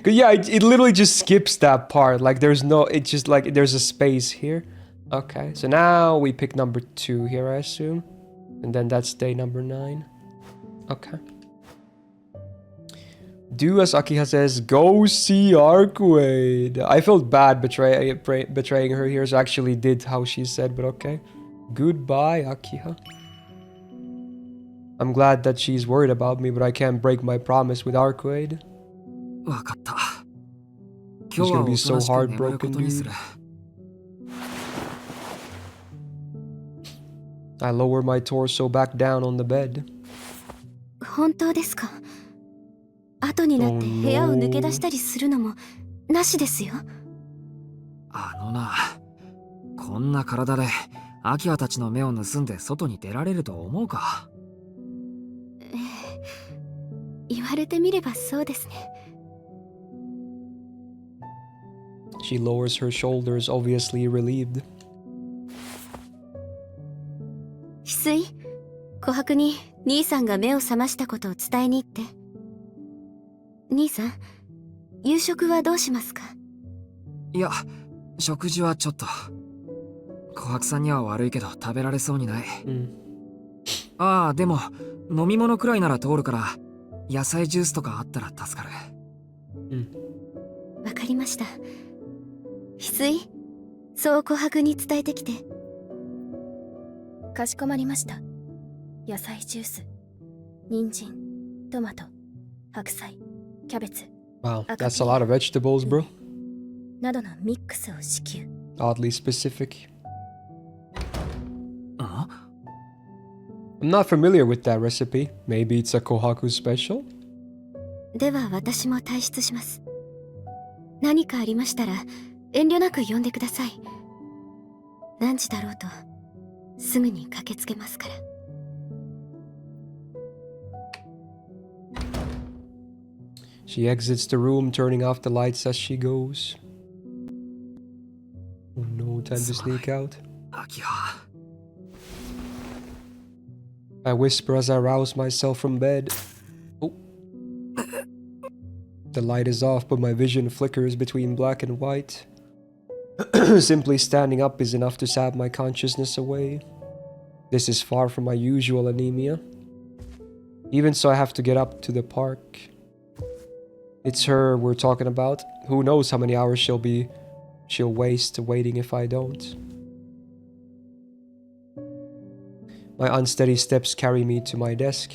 Cause yeah, it literally just skips that part. Like there's no... It's just like there's a space here. Okay, so now we pick number 2 here, I assume. And then that's day number 9. Okay. Do as Akiha says, go see Arcuade. I felt bad betraying her here, so I actually did how she said, but okay. Goodbye, Akiha. I'm glad that she's worried about me, but I can't break my promise with Arcuade. わかった。 He's gonna be so heartbroken, dude. I lower my torso back down on the bed. 本当ですか？後になって部屋を抜け出したりするのもなしですよ。あのな、こんな体でアキハたちの目を盗んで外に出られると思うか？言われてみればそうですね。She lowers her shoulders, obviously relieved. 翡翠、琥珀に兄さんが目を覚ましたことを伝えに行って。兄さん、夕食はどうしますか？いや、食事はちょっと。琥珀さんには悪いけど食べられそうにない。ああ、でも飲み物くらいなら通るから野菜ジュースとかあったら助かる。わかりました。翡翠、そう琥珀に伝えてきて。かしこまりました。野菜ジュース、人参、トマト、白菜、キャベツ、 Wow, that's a lot of vegetables, bro. などのミックスを支給。 Oddly specific. あ、 I'm not familiar with that recipe. Maybe it's a Kohaku special? では私も退出します。何かありましたら遠慮なく呼んでください。何時だろうとすぐに駆けつけますから。She exits the room, turning off the lights as she goes. Oh no, time to sneak out. 秋葉。 I whisper as I rouse myself from bed. Oh. The light is off, but my vision flickers between black and white. Simply standing up is enough to sap my consciousness away. This is far from my usual anemia. Even so, I have to get up to the park. It's her we're talking about. Who knows how many hours she'll waste waiting if I don't. My unsteady steps carry me to my desk.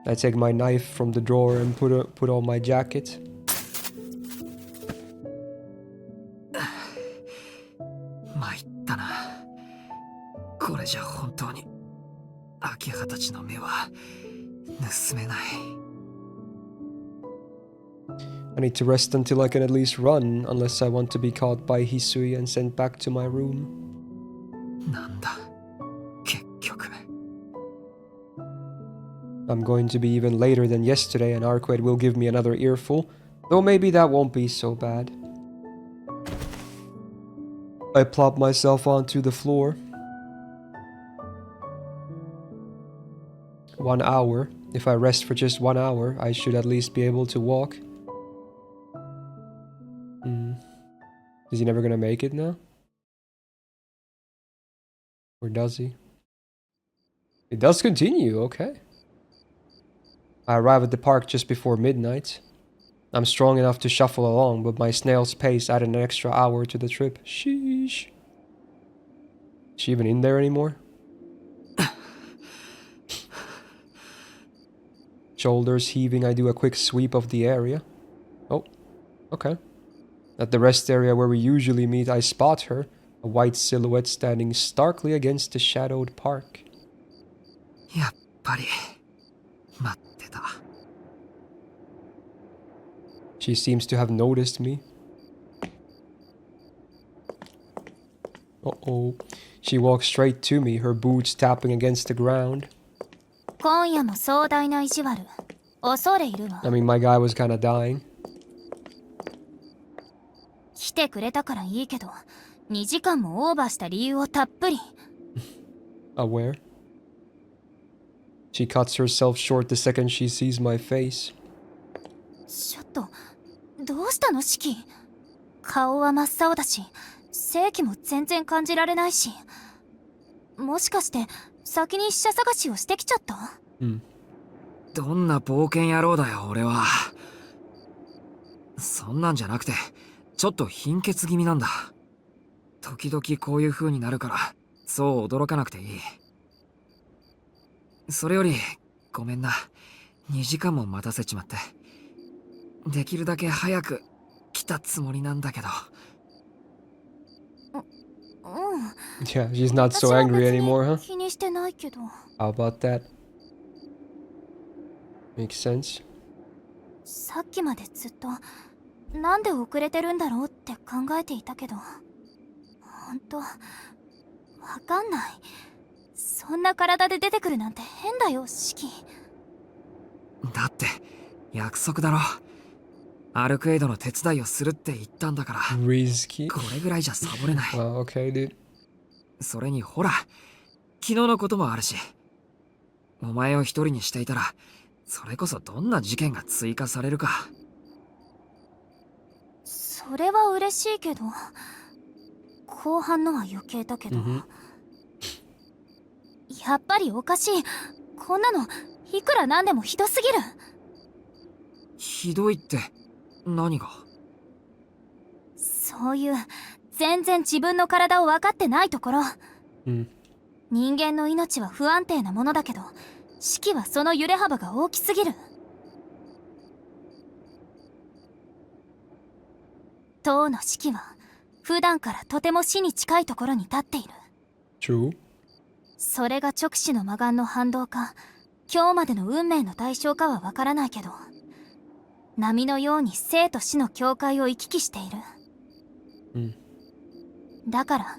I take my knife from the drawer and put on my jacket. 参ったな。これじゃ本当に秋葉たちの目は盗めない。I need to rest until I can at least run, unless I want to be caught by Hisui and sent back to my room. なんだ、結局。I'm going to be even later than yesterday, and Arquette will give me another earful, though maybe that won't be so bad. I plop myself onto the floor. 1 hour. If I rest for just 1 hour, I should at least be able to walk. Is he never gonna make it now? Or does he? It does continue, okay. I arrive at the park just before midnight. I'm strong enough to shuffle along, but my snail's pace added an extra hour to the trip. Sheesh. Is she even in there anymore? Shoulders heaving, I do a quick sweep of the area. Oh, okay. At the rest area where we usually meet, I spot her, a white silhouette standing starkly against the shadowed park. やっぱり待ってた。 She seems to have noticed me. Uh-oh. She walks straight to me, her boots tapping against the ground. 今夜も壮大な意地悪。恐れ入るわ。 I mean, my guy was kind of dying. 来てくれたからいいけど、2時間もオーバーした理由をたっぷり。Aware. She cuts herself short the second she sees my face. ちょっと、どうしたのシキ？顔は真っ青だし、正気も全然感じられないし。もしかして先に死者探しをしてきちゃった？どんな冒険野郎だよ俺は。そんなんじゃなくてちょっと貧血気味なんだ。時々こういう風になるからそう驚かなくていい。それよりごめんな、2時間も待たせちまって。できるだけ早く来たつもりなんだけど。Yeah, she's not so angry anymore, huh? 気にしてないけど。 How about that? Makes sense. さっきまでずっとなんで遅れてるんだろうって考えていたけど、ほんとわかんない。そんな体で出てくるなんて変だよ、シキ。だって約束だろ。アルクエイドの手伝いをするって言ったんだから。Risky. これぐらいじゃサボれない。Well, okay, dude. それにほら、昨日のこともあるし。お前を一人にしていたら、それこそどんな事件が追加されるか。それは嬉しいけど、後半のは余計だけど。やっぱりおかしい。こんなのいくらなんでもひどすぎる。ひどいって何が？そういう全然自分の体を分かってないところ。人間の命は不安定なものだけど、四季はその揺れ幅が大きすぎる。当の四季は普段からとても死に近いところに立っている。True. それが直視の魔眼の反動か、今日までの運命の代償かはわからないけど、波のように生と死の境界を行き来している。だから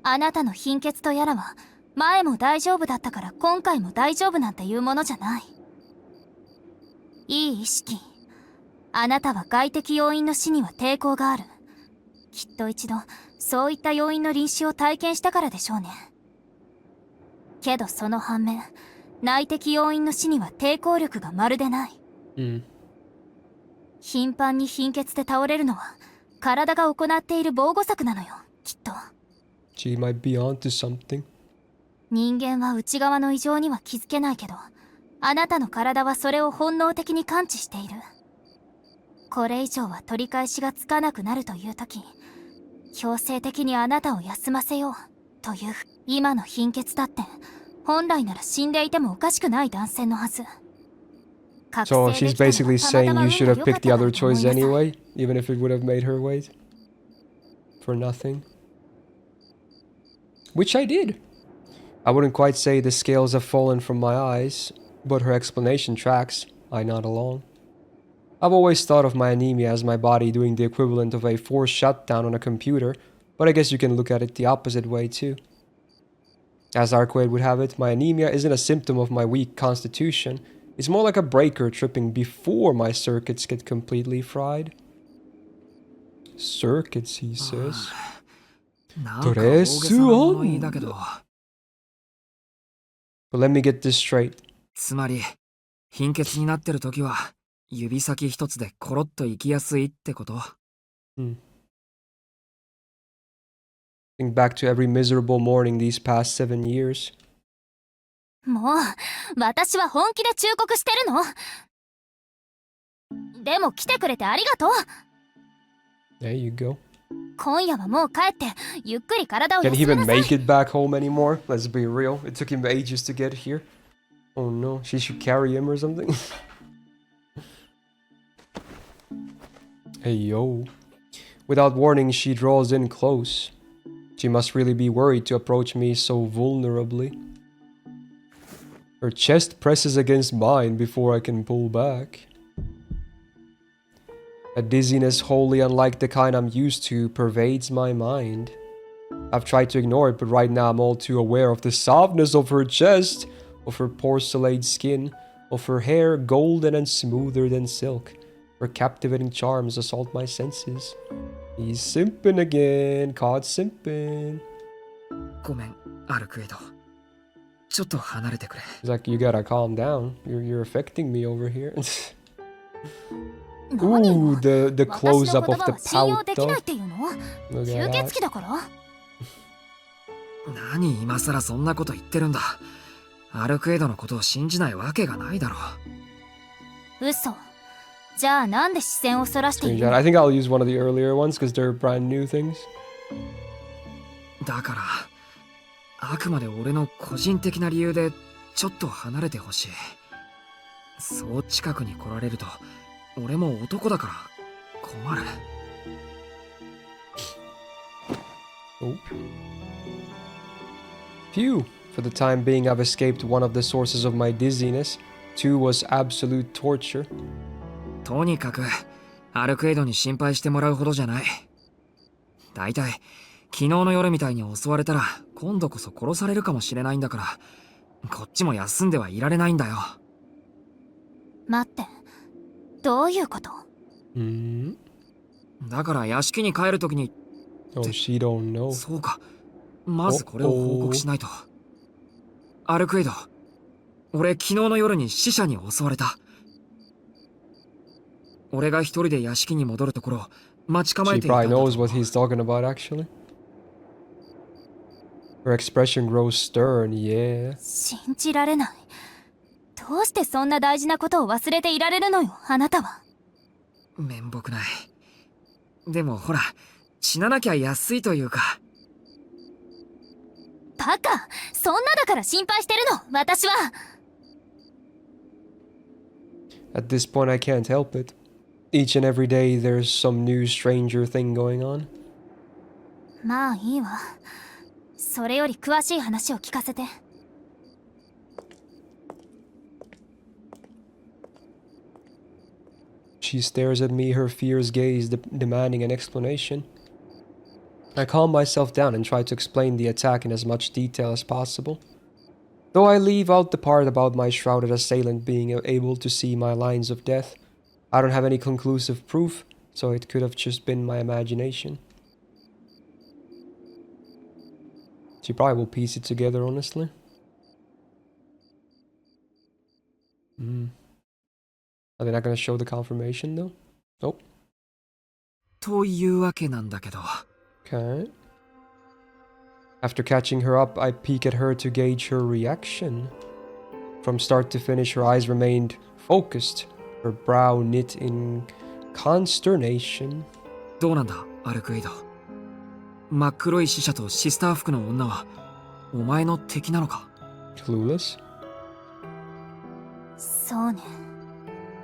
あなたの貧血とやらは前も大丈夫だったから今回も大丈夫なんていうものじゃない。いい意識。あなたは外的要因の死には抵抗がある。きっと一度そういった要因の臨死を体験したからでしょうね。けどその反面、内的要因の死には抵抗力がまるでない。頻繁に貧血で倒れるのは体が行っている防護策なのよ、きっと。She might be onto something. 人間は内側の異常には気づけないけど、あなたの体はそれを本能的に感知している。これ以上は取り返しがつかなくなるという時、強制的にあなたを休ませようという。今の貧血だって本来なら死んでいてもおかしくない男性のはず。 So she's basically saying you should have picked the other choice anyway, even if it would have made her wait for nothing. Which I did. I wouldn't quite say the scales have fallen from my eyes, but her explanation tracks. I nod along. I've always thought of my anemia as my body doing the equivalent of a forced shutdown on a computer, but I guess you can look at it the opposite way too. As Arquaid would have it, my anemia isn't a symptom of my weak constitution. It's more like a breaker tripping before my circuits get completely fried. Circuits, he says. なんか大げさな物言いだけど。But let me get this straight. つまり貧血になってる時は指先一つでコロッと行きやすいってこと？ Think back to every miserable morning these past 7 years. もう私は本気で忠告してるの。でも来てくれてありがとう。 There you go. 今夜はもう帰ってゆっくり体を Can 休 he め even なさい。 make it back home anymore? Let's be real. It took him ages to get here. Oh no, she should carry him or something. Hey yo. Without warning, she draws in close. She must really be worried to approach me so vulnerably. Her chest presses against mine before I can pull back. A dizziness wholly unlike the kind I'm used to pervades my mind. I've tried to ignore it, but right now I'm all too aware of the softness of her chest, of her porcelain skin, of her hair golden and smoother than silk. Her captivating charms assault my senses. He's simping again, caught simping. ごめん、アルクエド。ちょっと離れてくれ。 He's like, you gotta calm down. You're affecting me over here. Ooh, the close up of the pout though. Look at that. 何今さらそんなこと言ってるんだ。アルクエドのことを信じないわけがないだろう。嘘。じゃあなんで視線をそらしているの？ I think I'll use one of the earlier ones because they're brand new things. だからあくまで俺の個人的な理由でちょっと離れてほしい。そう近くに来られると俺も男だから困る。Oh. Phew. For the time being, I've escaped one of the sources of my dizziness. 2 was absolute torture. とにかくアルクエドに心配してもらうほどじゃない。だいたい昨日の夜みたいに襲われたら今度こそ殺されるかもしれないんだから、こっちも休んではいられないんだよ。待って、どういうこと？だから屋敷に帰るときに。 Oh, she don't know. そうか、まずこれを報告しないと。アルクエド、俺昨日の夜に死者に襲われた。俺が一人で屋敷に戻るところ待ち構えていたんだと。 She probably knows what he's talking about actually. Her expression grows stern, yeah. 信じられない。どうしてそんな大事なことを忘れていられるのよ、あなたは。面目ない。でもほら、死ななきゃ安いというか。バカ、そんなだから心配してるの、私は。At this point, I can't help it. Each and every day, there's some new stranger thing going on. まあいいわ。それより詳しい話を聞かせて。She stares at me, her fierce gaze demanding an explanation. I calm myself down and try to explain the attack in as much detail as possible. Though I leave out the part about my shrouded assailant being able to see my lines of death, I don't have any conclusive proof, so it could have just been my imagination. She probably will piece it together, honestly. Are they not going to show the confirmation, though? Nope. というわけなんだけど。Okay. After catching her up, I peek at her to gauge her reaction. From start to finish, her eyes remained focused, her brow knit in consternation. どうなんだ、アルクエイド。真っ黒い死者とシスター服の女は、お前の敵なのか？ Clueless? そうね。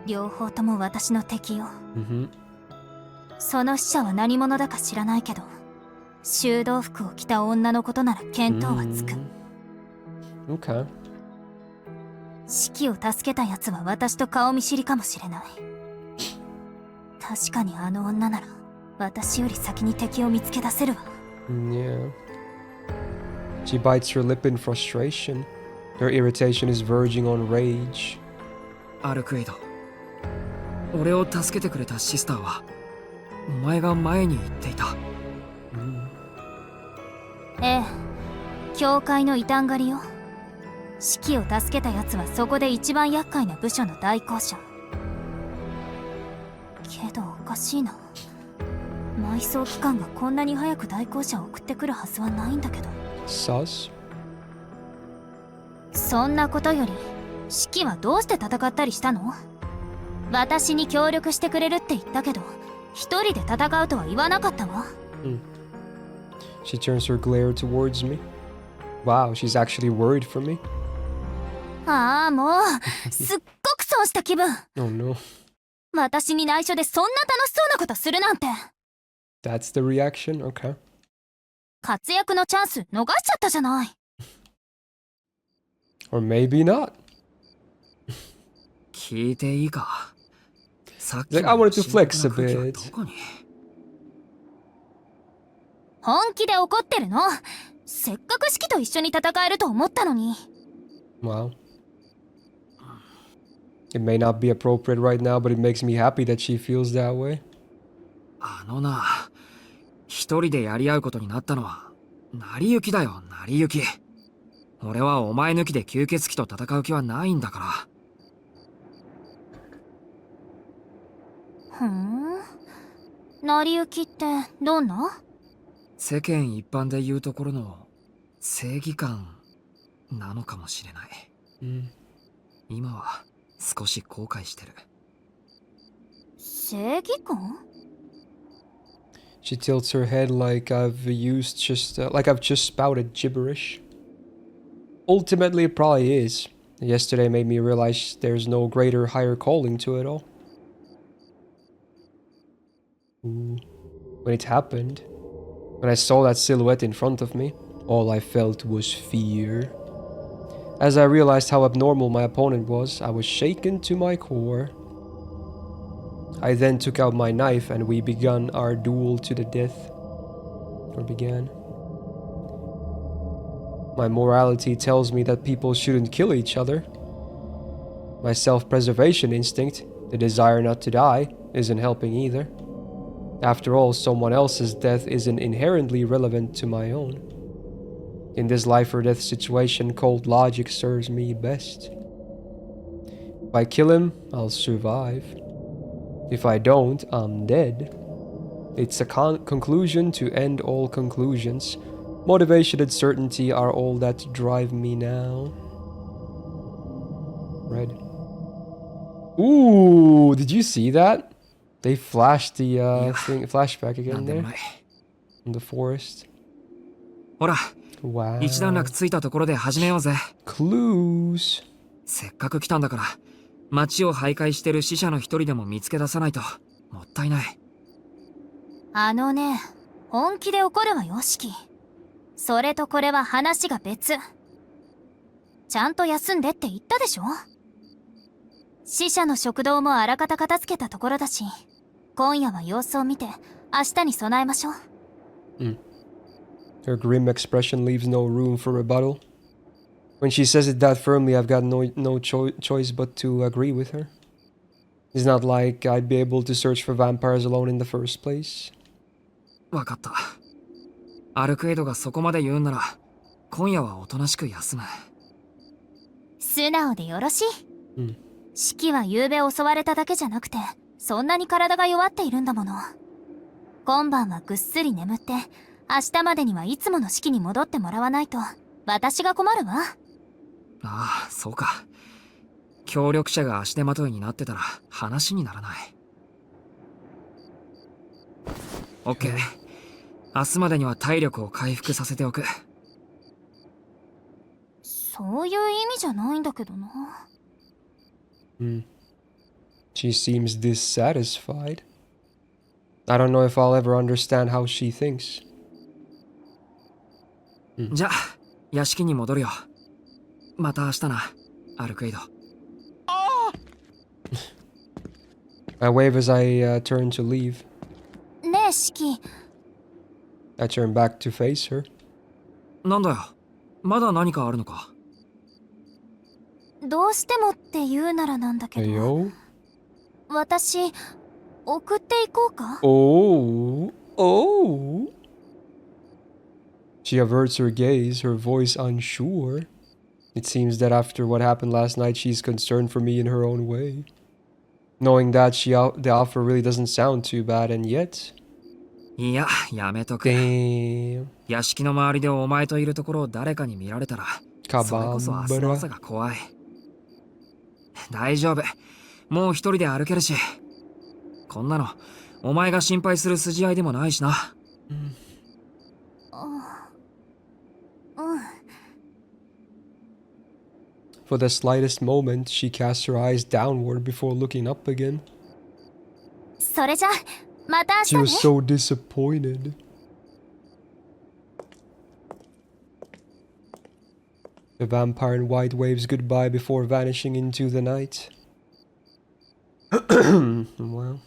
両方とも私の敵よ。Mm-hmm. その死者は何者だか知らないけど、修道服を着た女のことなら見当はつく。Okay. シキを助けた奴は私と顔見知りかもしれない。確かにあの女なら私より先に敵を見つけ出せるわ。Yeah. She bites her lip in frustration. Her irritation is verging on rage. アルクエイド。俺を助けてくれたシスターは、お前が前に言っていた。ええ、教会の異端狩りよ。シキを助けた奴はそこで一番厄介な部署の代行者。けどおかしいな。埋葬機関がこんなに早く代行者を送ってくるはずはないんだけど。Sus? そんなことより、シキはどうして戦ったりしたの？私に協力してくれるって言ったけど、一人で戦うとは言わなかったわ。She turns her glare towards me. Wow, she's actually worried for me. ああ、もう、すっごく損した気分。Oh no. 私に内緒でそんな楽しそうなことするなんて。That's the reaction? Okay. 活躍のチャンス逃しちゃったじゃない。Or maybe not. 聞いていいか？さっき Like, I の wanted to 深刻 flex な a 空気は bit. どこに？本気で怒ってるの？せっかくシキと一緒に戦えると思ったのに。Wow. It may not be appropriate right now, but it makes me happy that she feels that way. あのな、一人でやり合うことになったのは、成り行きだよ、成り行き。俺はお前抜きで吸血鬼と戦う気はないんだから。ふん。成り行きってどんな？世間一般で言うところの正義感なのかもしれない。今は少し後悔してる。正義感？ She tilts her head like I've just spouted gibberish. Ultimately, it probably is. Yesterday made me realize there's no greater, higher calling to it all. Ooh. When it happened, when I saw that silhouette in front of me, all I felt was fear. As I realized how abnormal my opponent was, I was shaken to my core. I then took out my knife and we began our duel to the death. Or began. My morality tells me that people shouldn't kill each other. My self-preservation instinct, the desire not to die, isn't helping either. After all, someone else's death isn't inherently relevant to my own. In this life or death situation, cold logic serves me best. If I kill him, I'll survive. If I don't, I'm dead. It's a conclusion to end all conclusions. Motivation and certainty are all that drive me now. Red. Ooh, did you see that? They flashed the thing, flashback again there. In the forest. ほら、 Wow. 一段落ついたところで始めようぜ。 Clues. せっかく来たんだから、街を徘徊してる死者の一人でも見つけ出さないともったいない。あのね、本気で怒るわよ、シキ。それとこれは話が別。ちゃんと休んでって言ったでしょ。死者の食堂もあらかた片付けたところだし、今夜は様子を見て明日に備えましょう。Her grim expression leaves no room for rebuttal. When she says it that firmly, I've got no choice but to agree with her. It's not like I'd be able to search for vampires alone in the first place. わかった。アルクエドがそこまで言うんなら、今夜はおとなしく休む。素直でよろしい。シキは夕べ襲われただけじゃなくて、そんなに体が弱っているんだもの。今晩はぐっすり眠って、明日までにはいつもの式に戻ってもらわないと私が困るわ。ああ、そうか。協力者が足手まといになってたら話にならない。オッケー。明日までには体力を回復させておく。そういう意味じゃないんだけどな。She seems dissatisfied. I don't know if I'll ever understand how she thinks. じゃあ、屋敷に戻るよ。また明日な、アルクエイド。I wave as I turn to leave. ねえ、シキ。I turn back to face her. なんだよ、まだ何かあるのか。どうしてもって言うならなんだけど。Yo? 私、送っていこうか？ Oh. She averts her gaze, her voice unsure. It seems that after what happened last night, she's concerned for me in her own way. Knowing that the offer really doesn't sound too bad, and yet... いや、やめとく。Damn. 屋敷の周りでお前といるところを誰かに見られたら、それこそ明日の朝が怖い。大丈夫。もう一人で歩けるし。こんなの、お前が心配する筋合いでもないしな。For the slightest moment, she casts her eyes downward before looking up again. それじゃ、また She 明 was 日ね。 so disappointed. The vampire in white waves goodbye before vanishing into the night. Well.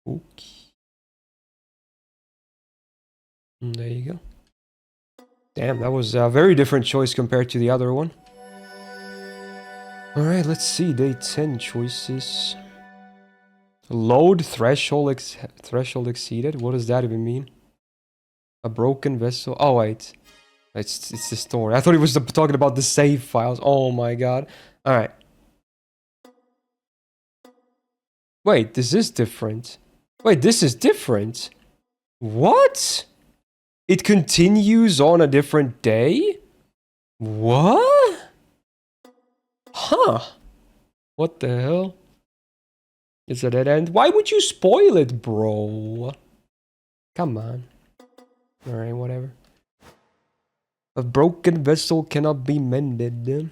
Okay. There you go. Damn, that was a very different choice compared to the other one. Alright, let's see. Day 10 choices. Load threshold exceeded? What does that even mean? A broken vessel. Oh, wait. It's the story. I thought he was talking about the save files. Oh my god. Alright. Wait, this is different. Wait, this is different. What? It continues on a different day? What? Huh. What the hell? Is it a dead end? Why would you spoil it, bro? Come on. Alright, whatever. A broken vessel cannot be mended.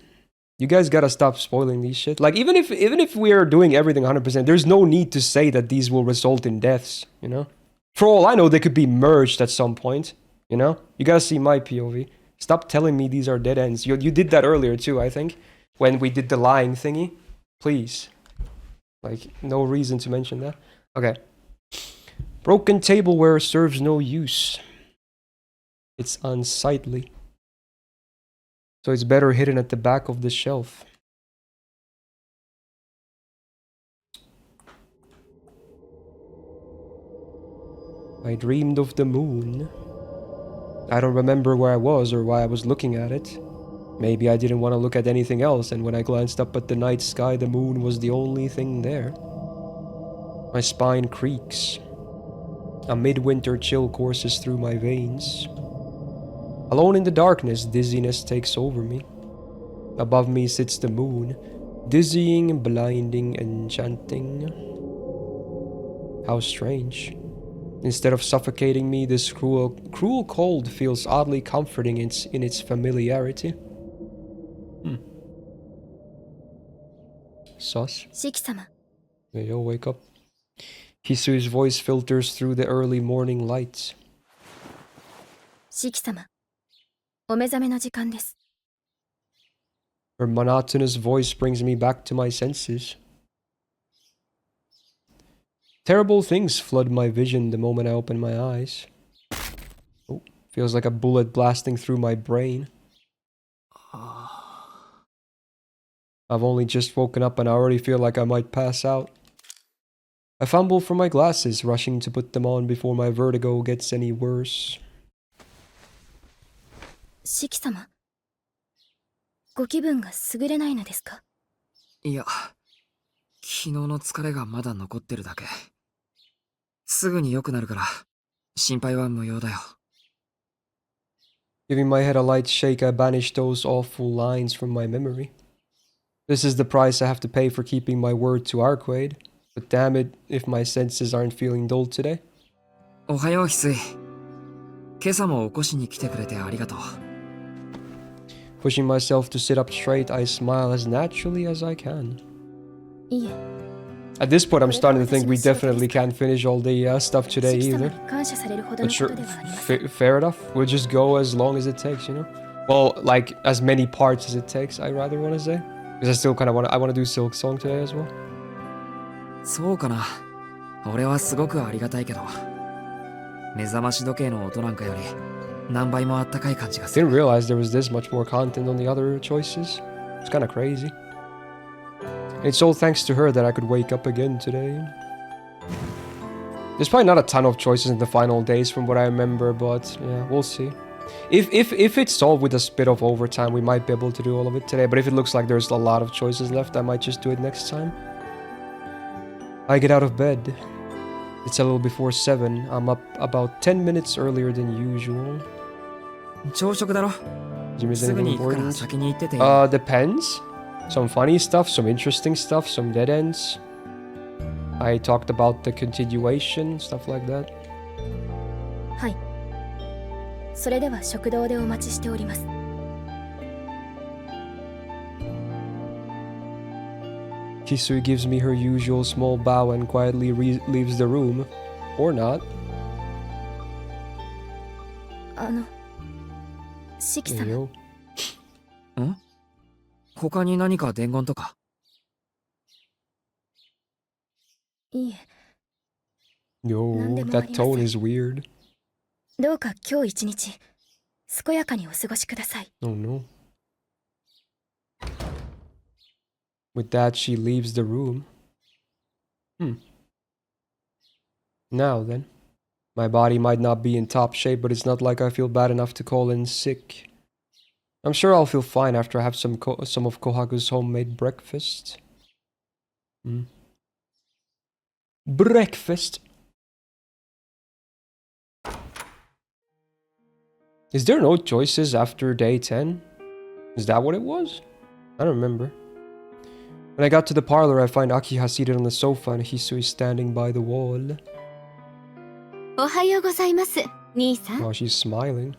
You guys gotta stop spoiling these shit. Like, even if we are doing everything 100%, there's no need to say that these will result in deaths, you know? For all I know, they could be merged at some point, you know? You gotta see my POV. Stop telling me these are dead ends. You did that earlier too, I think, when we did the lying thingy. Please. Like, no reason to mention that. Okay. Broken tableware serves no use. It's unsightly. So it's better hidden at the back of the shelf. I dreamed of the moon. I don't remember where I was or why I was looking at it. Maybe I didn't want to look at anything else, and when I glanced up at the night sky, the moon was the only thing there. My spine creaks. A midwinter chill courses through my veins. Alone in the darkness, dizziness takes over me. Above me sits the moon, dizzying, blinding, enchanting. How strange. Instead of suffocating me, this cruel cold feels oddly comforting in its familiarity. Sus. シキ様、 Hey, yo, wake up. Kisui's voice filters through the early morning lights. シキ様、お目覚めの時間です。 Her monotonous voice brings me back to my senses. Terrible things flood my vision the moment I open my eyes. Oh, feels like a bullet blasting through my brain. I've only just woken up and I already feel like I might pass out. I fumble for my glasses, rushing to put them on before my vertigo gets any worse. シキ様、ご気分が優れないのですか？いや、昨日の疲れがまだ残ってるだけ。すぐに良くなるから、心配は無用だよ。Giving my head a light shake, I banish those awful lines from my memory. This is the price I have to pay for keeping my word to Arquaid. But damn it, if my senses aren't feeling dull today. おはよう、翡翠。今朝も起こしに来てくれてありがとう。Pushing myself to sit up straight, I smile as naturally as I can. いえ、 At this point, I'm starting to think we definitely can't finish all the stuff today シキ様 either. に感謝されるほどの But こ sure, とではありません。 fair enough. We'll just go as long as it takes, you know? Well, like, as many parts as it takes, I rather want to say. Because I still kind of want to do Silk Song today as well. そうかな。俺はすごくありがたいけど、目覚まし時計の音なんかより何倍もあったかい感じがする。 Didn't realize there was this much more content on the other choices. It's kind of crazy. It's all thanks to her that I could wake up again today. There's probably not a ton of choices in the final days from what I remember, but yeah, we'll see. If it's solved with a bit of overtime, we might be able to do all of it today. But if it looks like there's a lot of choices left, I might just do it next time. I get out of bed. It's a little before 7. I'm up about 10 minutes earlier than usual. 朝食だろ。 Did you miss すぐ anything に行くから important? 先に行ってて。Depends. Some funny stuff, some interesting stuff, some dead ends. I talked about the continuation, stuff like that. はい。それでは食堂でお待ちしております。 Kisui gives me her usual small bow and quietly leaves the room. Or not. シキ様、 Yo. 他に何か伝言とか。いえ、 Yo, that tone is weird. どうか今日一日健やかにお過ごしください。 Oh no. With that, she leaves the room. Now then. My body might not be in top shape, but it's not like I feel bad enough to call in sick. I'm sure I'll feel fine after I have some of Kohaku's homemade breakfast. Breakfast. Is there no choices after day 10? Is that what it was? I don't remember. When I got to the parlor, I find Akiha seated on the sofa and Hisui standing by the wall. おはようございます、兄さん。 Oh, she's smiling.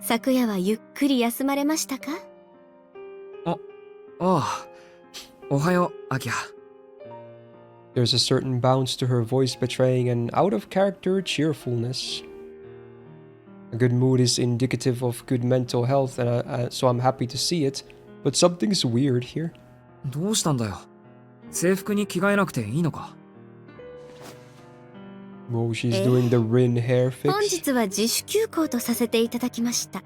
昨夜はゆっくり休まれましたか？ああ。おはよう、アキハ。 There's a certain bounce to her voice betraying an out-of-character cheerfulness. A good mood is indicative of good mental health, and so I'm happy to see it, but something's weird here. どうしたんだよ。制服に着替えなくていいのか。 Oh, she's doing the Rin hair 本 fix. 日は自主休校とさせていただきました。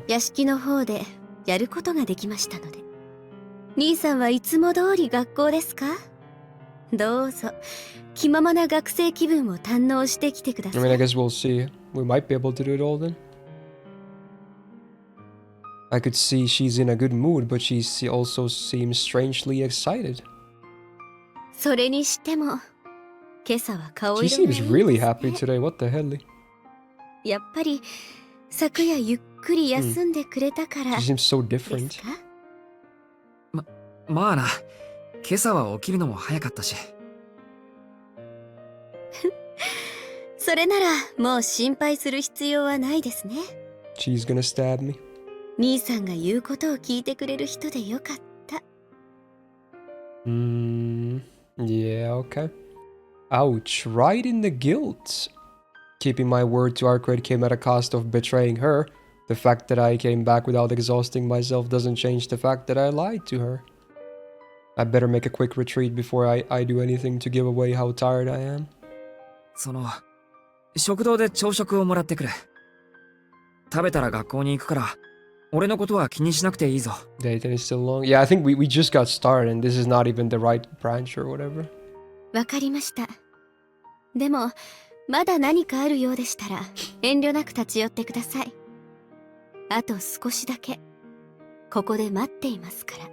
屋敷の方でやることができましたので。兄さんはいつも通り学校ですか？どうぞ気ままな学生気分を堪能してきてくだ I さ mean, I い。 guess we'll see. We might be able to do it all then. I could see she's in a good mood, but she also seems strangely excited. それにしても今朝は顔 She 色がいい seems です really ね。 happy today. What the hell? やっぱり昨夜ゆっくり休んでくれたから She seems so で different. すか？まあな、今朝は起きるのも早かったし。それならもう心配する必要はないですね。 She's gonna stab me. 兄さんが言うことを聞いてくれる人でよかった。 Yeah, okay. Ouch, right in the guilt. Keeping my word to Arcade came at a cost of betraying her. The fact that I came back without exhausting myself doesn't change the fact that I lied to her. I better make a quick retreat before I do anything to give away how tired I am. 食堂で朝食をもらってくる。食べたら学校に行くから、俺のことは気にしなくていいぞ。Day is still long. Yeah, I think we just got started and this is not even the right branch or whatever. わかりました。でもまだ何かあるようでしたら遠慮なく立ち寄ってください。あと少しだけここで待っていますから。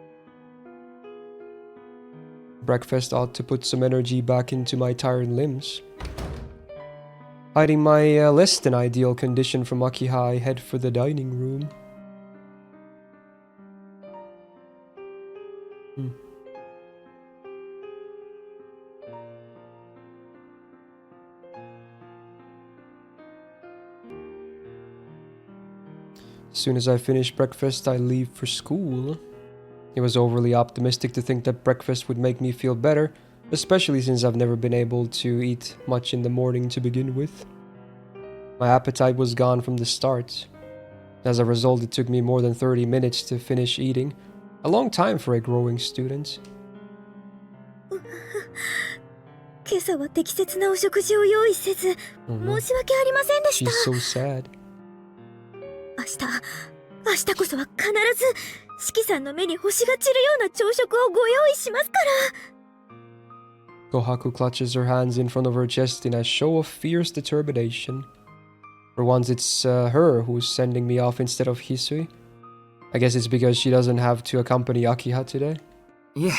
Breakfast ought to put some energy back into my tired limbs. Hiding my less than ideal condition from Akiha, I head for the dining room. As soon as I finish breakfast, I leave for school. It was overly optimistic to think that breakfast would make me feel better, especially since I've never been able to eat much in the morning to begin with. My appetite was gone from the start. As a result, it took me more than 30 minutes to finish eating, a long time for a growing student. 今朝は適切なお食事を用意せず、申し訳ありませんでした。 She's so sad. 明日こそは必ず四季さんの目に星が散るような朝食をご用意しますから。 Kohaku clutches her hands in front of her chest in a show of fierce determination. For once, it's her who's sending me off instead of Hisui. I guess it's because she doesn't have to accompany Akiha today. いえ、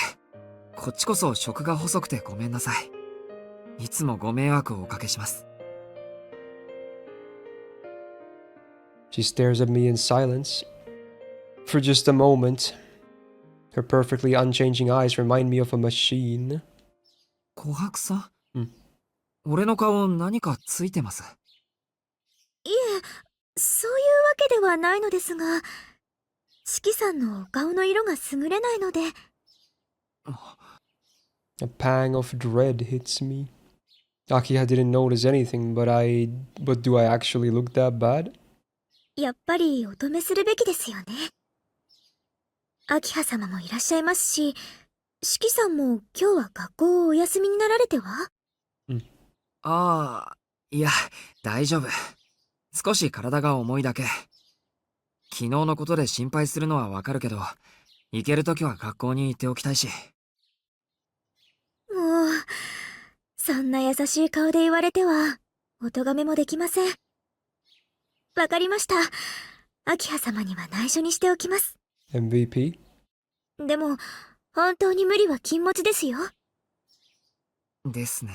こっちこそ食が細くてごめんなさい。いつもご迷惑をおかけします。 She stares at me in silence. For just a moment, her perfectly unchanging eyes remind me of a machine. 琥珀さん、俺の顔何かついてます？いえ、そういうわけではないのですが、四季さんのお顔の色が優れないので。 A pang of dread hits me. Akiha didn't notice anything, but do I actually look that bad? やっぱりお止めするべきですよね。秋葉様もいらっしゃいますし、四季さんも今日は学校をお休みになられては？ああ、いや、大丈夫。少し体が重いだけ。昨日のことで心配するのはわかるけど、行けるときは学校に行っておきたいし。もう、そんな優しい顔で言われては、お咎めもできません。わかりました。秋葉様には内緒にしておきます。MVP? でも、本当に無理は禁物ですよ。ですね。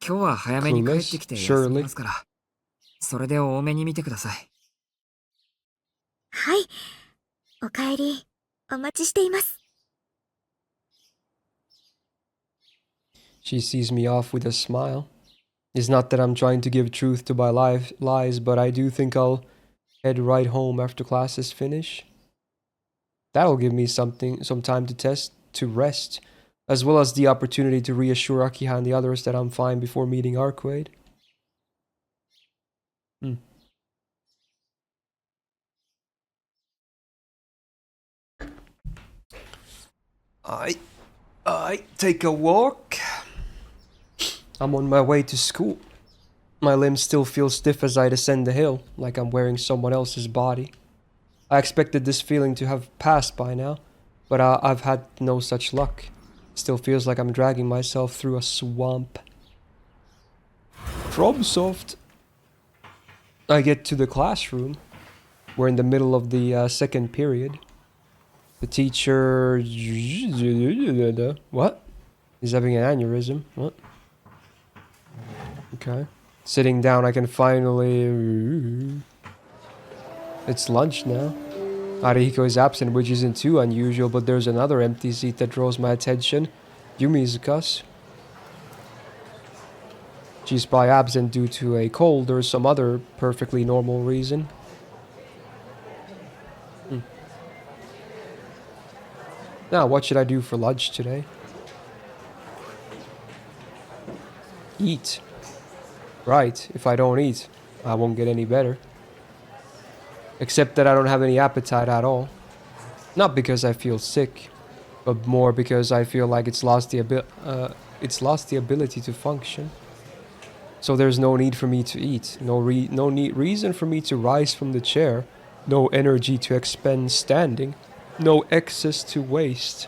今日は早めに帰ってきて休みますから、それで多めに見てください。はい。お帰り、お待ちしています。She sees me off with a smile. It's not that I'm trying to give truth to my lies, but I do think I'll head right home after classes finish. That'll give me some time to rest, as well as the opportunity to reassure Akiha and the others that I'm fine before meeting Arcade. I take a walk. I'm on my way to school. My limbs still feel stiff as I descend the hill, like I'm wearing someone else's body. I expected this feeling to have passed by now, but I've had no such luck. Still feels like I'm dragging myself through a swamp. FromSoft. I get to the classroom. We're in the middle of the second period. The teacher... What? He's having an aneurysm. What? Okay. Sitting down, I can finally... It's lunch now. Arihiko is absent, which isn't too unusual, but there's another empty seat that draws my attention. Yumizuka's. She's probably absent due to a cold or some other perfectly normal reason. Now, what should I do for lunch today? Eat. Right, if I don't eat, I won't get any better. Except that I don't have any appetite at all. Not because I feel sick, but more because I feel like it's lost the ability to function. So there's no need for me to eat, no reason for me to rise from the chair, no energy to expend standing, no excess to waste.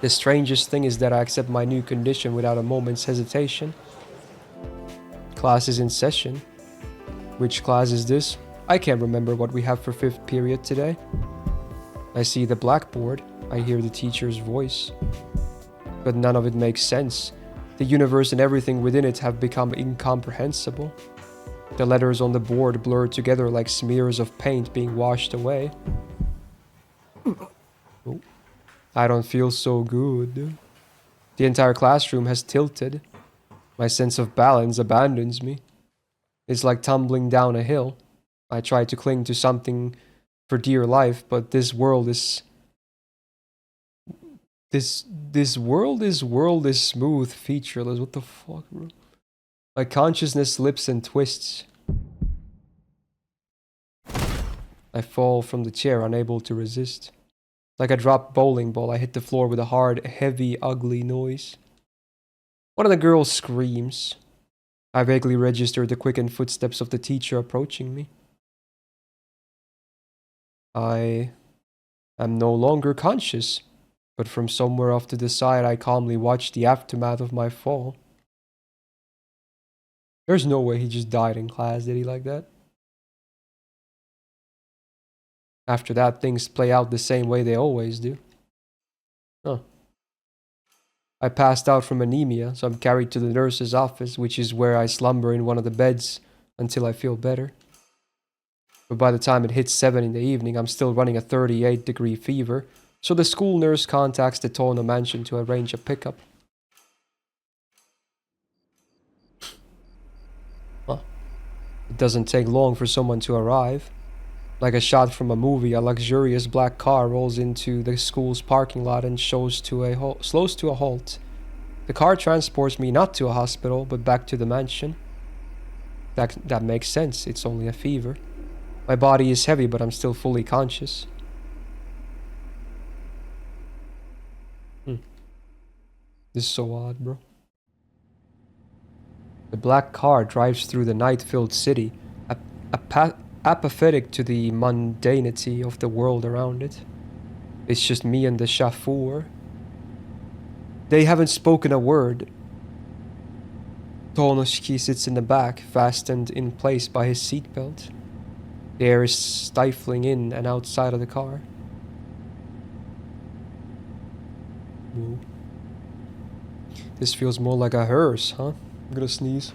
The strangest thing is that I accept my new condition without a moment's hesitation. Class is in session. Which class is this? I can't remember what we have for 5th period today. I see the blackboard. I hear the teacher's voice. But none of it makes sense. The universe and everything within it have become incomprehensible. The letters on the board blur together like smears of paint being washed away. Oh. I don't feel so good. The entire classroom has tilted. My sense of balance abandons me. It's like tumbling down a hill. I try to cling to something for dear life, but this world is smooth, featureless. What the fuck, bro? My consciousness slips and twists. I fall from the chair, unable to resist. Like a dropped bowling ball, I hit the floor with a hard, heavy, ugly noise. One of the girls screams. I vaguely register the quickened footsteps of the teacher approaching me. I am no longer conscious, but from somewhere off to the side I calmly watch the aftermath of my fall. There's no way he just died in class, did he, like that? After that, things play out the same way they always do. Huh. I passed out from anemia, so I'm carried to the nurse's office, which is where I slumber in one of the beds until I feel better. But by the time it hits 7 in the evening, I'm still running a 38-degree fever, so the school nurse contacts the Tono mansion to arrange a pickup. Huh. It doesn't take long for someone to arrive. Like a shot from a movie, a luxurious black car rolls into the school's parking lot and slows to a halt. The car transports me not to a hospital, but back to the mansion. That makes sense, it's only a fever. My body is heavy, but I'm still fully conscious. This is so odd, bro. The black car drives through the night-filled city, apathetic to the mundanity of the world around it. It's just me and the chauffeur. They haven't spoken a word. Tonoshiki sits in the back, fastened in place by his seatbelt. The air is stifling in and outside of the car. Whoa. This feels more like a hearse, huh? I'm gonna sneeze.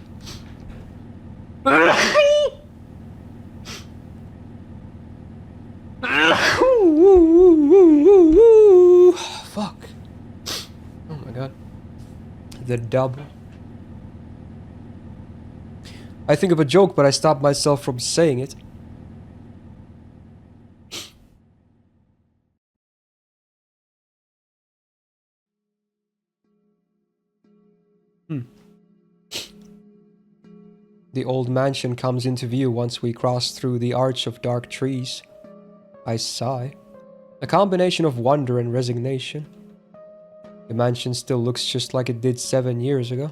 Fuck. Oh my god. The double. I think of a joke, but I stop myself from saying it. The old mansion comes into view once we cross through the arch of dark trees. I sigh. A combination of wonder and resignation. The mansion still looks just like it did 7 years ago.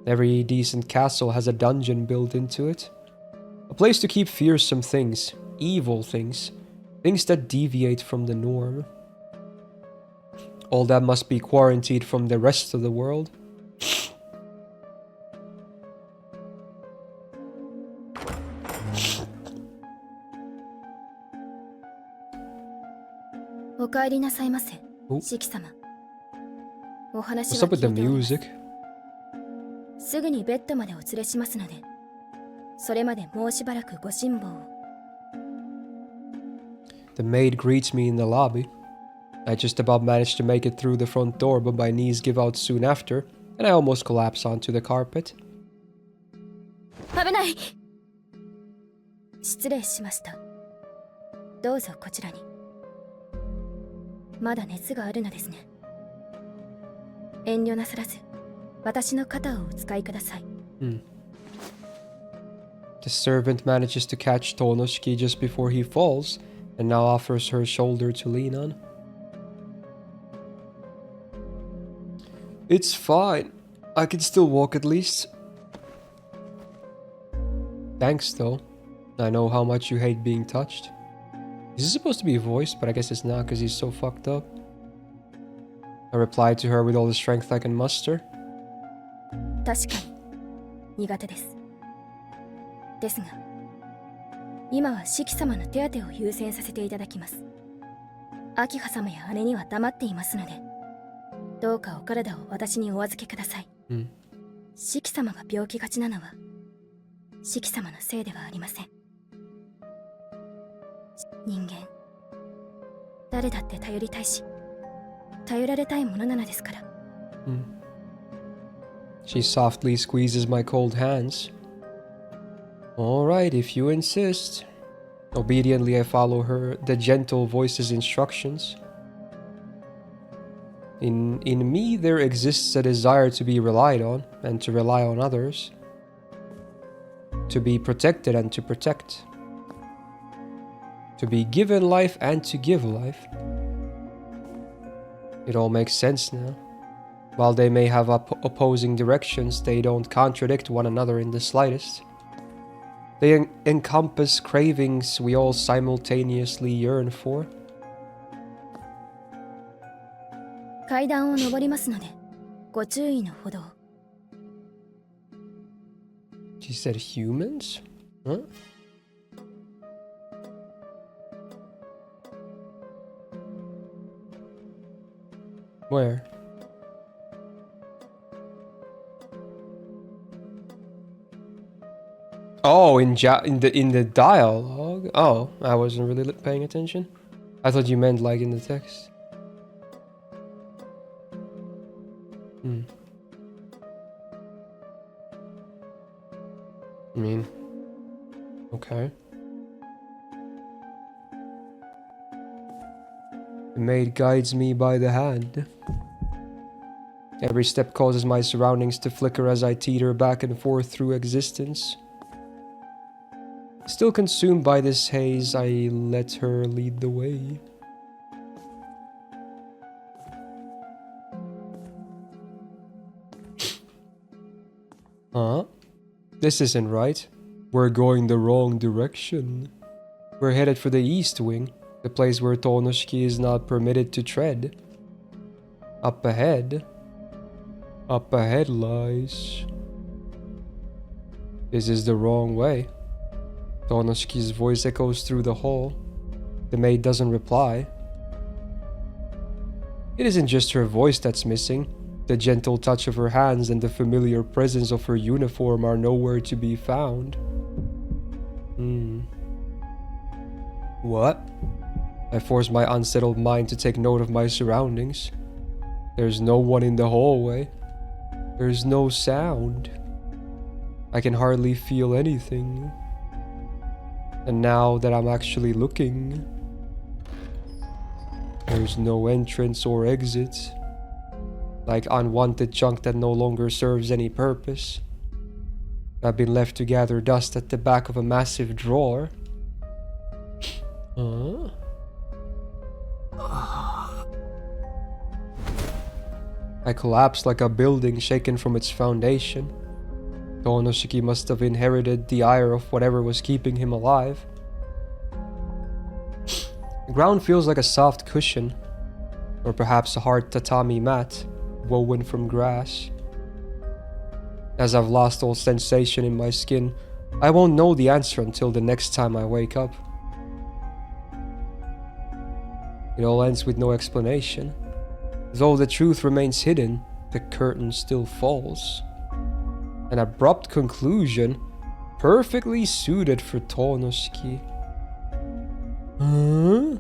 Every decent castle has a dungeon built into it. A place to keep fearsome things, evil things, things that deviate from the norm. All that must be quarantined from the rest of the world. What's up with the music? すぐにベッドまでお連れしますので、それまでもうしばらくご辛抱を。The maid greets me in the lobby. I just about manage to make it through the front door, but my knees give out soon after, and I almost collapse onto the carpet. 危ない。失礼しました。どうぞこちらに。まだ熱があるのですね。遠慮なさらず、私の肩をお使いください。The servant manages to catch Tonoshiki just before he falls, and now offers her shoulder to lean on. It's fine. I can still walk at least. Thanks though. I know how much you hate being touched. Is this supposed to be voiced? But I guess it's not because he's so fucked up. I replied to her with all the strength I can muster. 確かに苦手です。ですが、今は四季様の手当てを優先させていただきます。秋葉様や姉には黙っていますので、どうかお体を私にお預けください。四季様が病気がちなのは、四季様のせいではありません。人間、誰だって頼りたいし、頼られたいものなのですから。She softly squeezes my cold hands. All right, if you insist. Obediently, I follow the gentle voice's instructions. In me, there exists a desire to be relied on and to rely on others. To be protected and to protect. To be given life and to give life. It all makes sense now. While they may have opposing directions, they don't contradict one another in the slightest. They encompass cravings we all simultaneously yearn for. 階段を上りますので、ご注意のほど。She said humans? Huh? Where? Oh, in the dialogue? Oh, I wasn't really paying attention. I thought you meant like in the text. I mean, okay. The maid guides me by the hand. Every step causes my surroundings to flicker as I teeter back and forth through existence. Still consumed by this haze, I let her lead the way. Huh? This isn't right. We're going the wrong direction. We're headed for the East Wing, the place where Tonoshiki is not permitted to tread. Up ahead lies. This is the wrong way. Tonoshiki's voice echoes through the hall. The maid doesn't reply. It isn't just her voice that's missing. The gentle touch of her hands and the familiar presence of her uniform are nowhere to be found. What? I force my unsettled mind to take note of my surroundings. There's no one in the hallway. There's no sound. I can hardly feel anything. And now that I'm actually looking, there's no entrance or exit. Like unwanted junk that no longer serves any purpose. I've been left to gather dust at the back of a massive drawer. Huh? I collapsed like a building shaken from its foundation. Tonoshiki must have inherited the ire of whatever was keeping him alive. The ground feels like a soft cushion, or perhaps a hard tatami mat, woven from grass. As I've lost all sensation in my skin, I won't know the answer until the next time I wake up. It all ends with no explanation. Though the truth remains hidden, the curtain still falls. An abrupt conclusion. Perfectly suited for Tonosuke. Huh?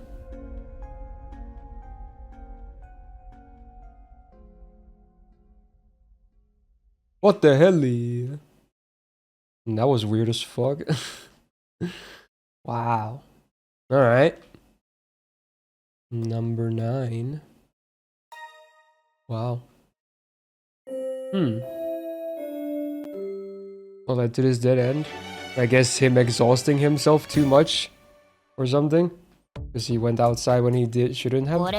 What the hell? That was weird as fuck. Wow. Alright. Number 9. Wow. What led to this dead end? I guess him exhausting himself too much or something. Because he went outside when he shouldn't have. Oh, what,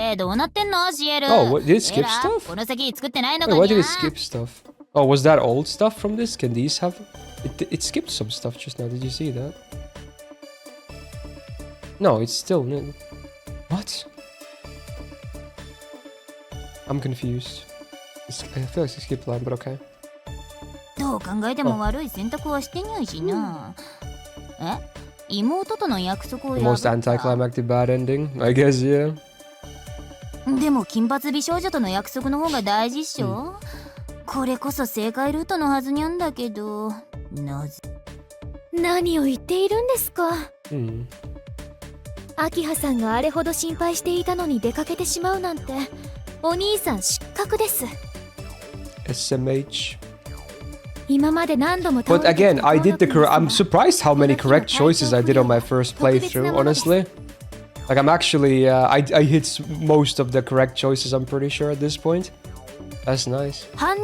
did it skip stuff? Wait, why did it skip stuff? Oh, was that old stuff from this? Can these have... It skipped some stuff just now, did you see that? No, it's still... What? I'm confused. I feel like it skipped line, but okay. Oh. The most anticlimactic bad ending, I guess, yeah. でも金髪美少女との約束の方が大事っしょ、これこそ正解ルートのはずにゃんだけど、なぜ何を言っているんですか。明葉さんがあれほど心配していたのに出かけてしまうなんて、お兄さん失格です。SMH. 今まで何度も But again, I did the correct. I'm surprised how many correct choices I did on my first playthrough, honestly. Like, I'm actually, I hit most of the correct choices, I'm pretty sure, at this point. That's nice. I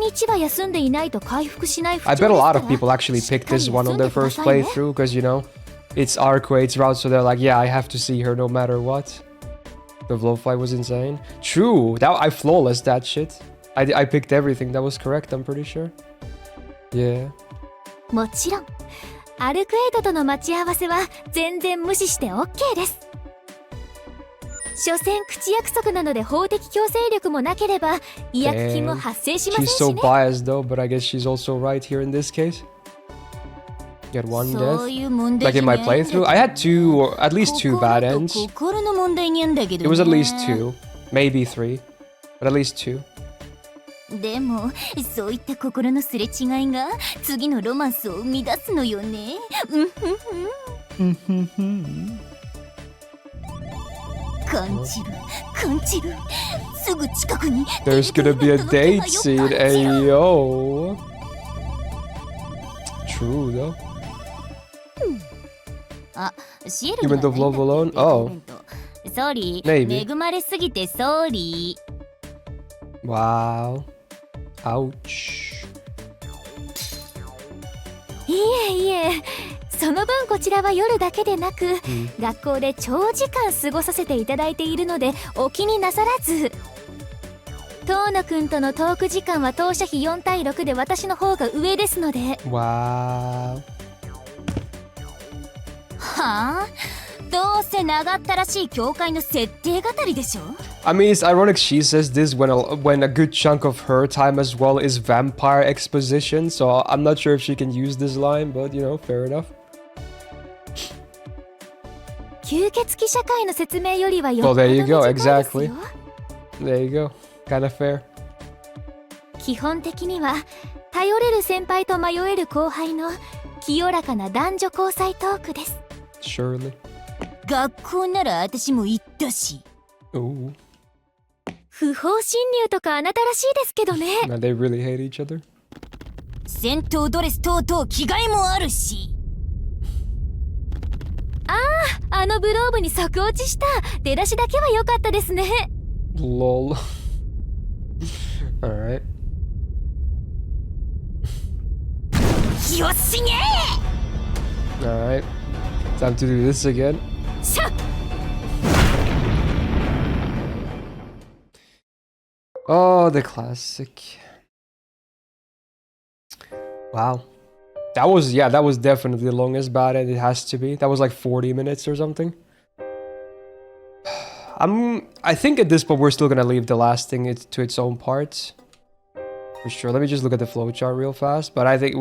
bet a lot of people actually picked this one on their first playthrough, because, you know, it's Arquade's route, so they're like, yeah, I have to see her no matter what. The flow fight was insane. True, I flawless that shit. I picked everything that was correct, I'm pretty sure. Yeah. もちろん、アルクエイドとの待ち合わせは全然無視して OK です。所詮口約束なので法的強制力もなければ違約金も発生しませんしね。She's so biased though, but I guess she's also right here in this case. Get one death. Like in my playthrough, I had at least two bad ends. It was at least 2, maybe 3, but at least 2. でもそういった心のすれ違いが次のロマンスを生み出すのよね。感じるすぐ近くに There's gonna be a date scene, ayo. True though. あ、シエル You went of love alone? Oh. ソーリー、 Maybe. 恵まれすぎてソーリー。 Wow. Ouch. いえ、その分こちらは夜だけでなく、学校で長時間過ごさせていただいているのでお気になさらず。遠野くんとのトーク時間は当社比4対6で私の方が上ですので。Wow. はあ、どうせ長ったらしい教会の設定語りでしょ。I mean, it's ironic she says this when a good chunk of her time as well is vampire exposition, so I'm not sure if she can use this line, but you know, fair enough. 吸血鬼社会の説明よりはよっ Well, ぽど there you go, 短いですよ。 exactly. There you go. Kind of fair. 基本的には頼れる先輩と迷える後輩の清らかな男女交際トークです。 Surely. 学校なら私も行ったし。 Ooh. 不法侵入とかあなたらしいですけどね。Now they really hate each other. 戦闘ドレス等々着替えもあるし。あのブローブに即落ちした。出だしだけは良かったですね。Lol. Alright. よしげー Alright. Time to do this again. しゃっ Oh, the classic. Wow. That was definitely the longest bad end. It has to be. That was like 40 minutes or something. I think at this point we're still gonna leave the last thing to its own parts. For sure. Let me just look at the flowchart real fast. But I think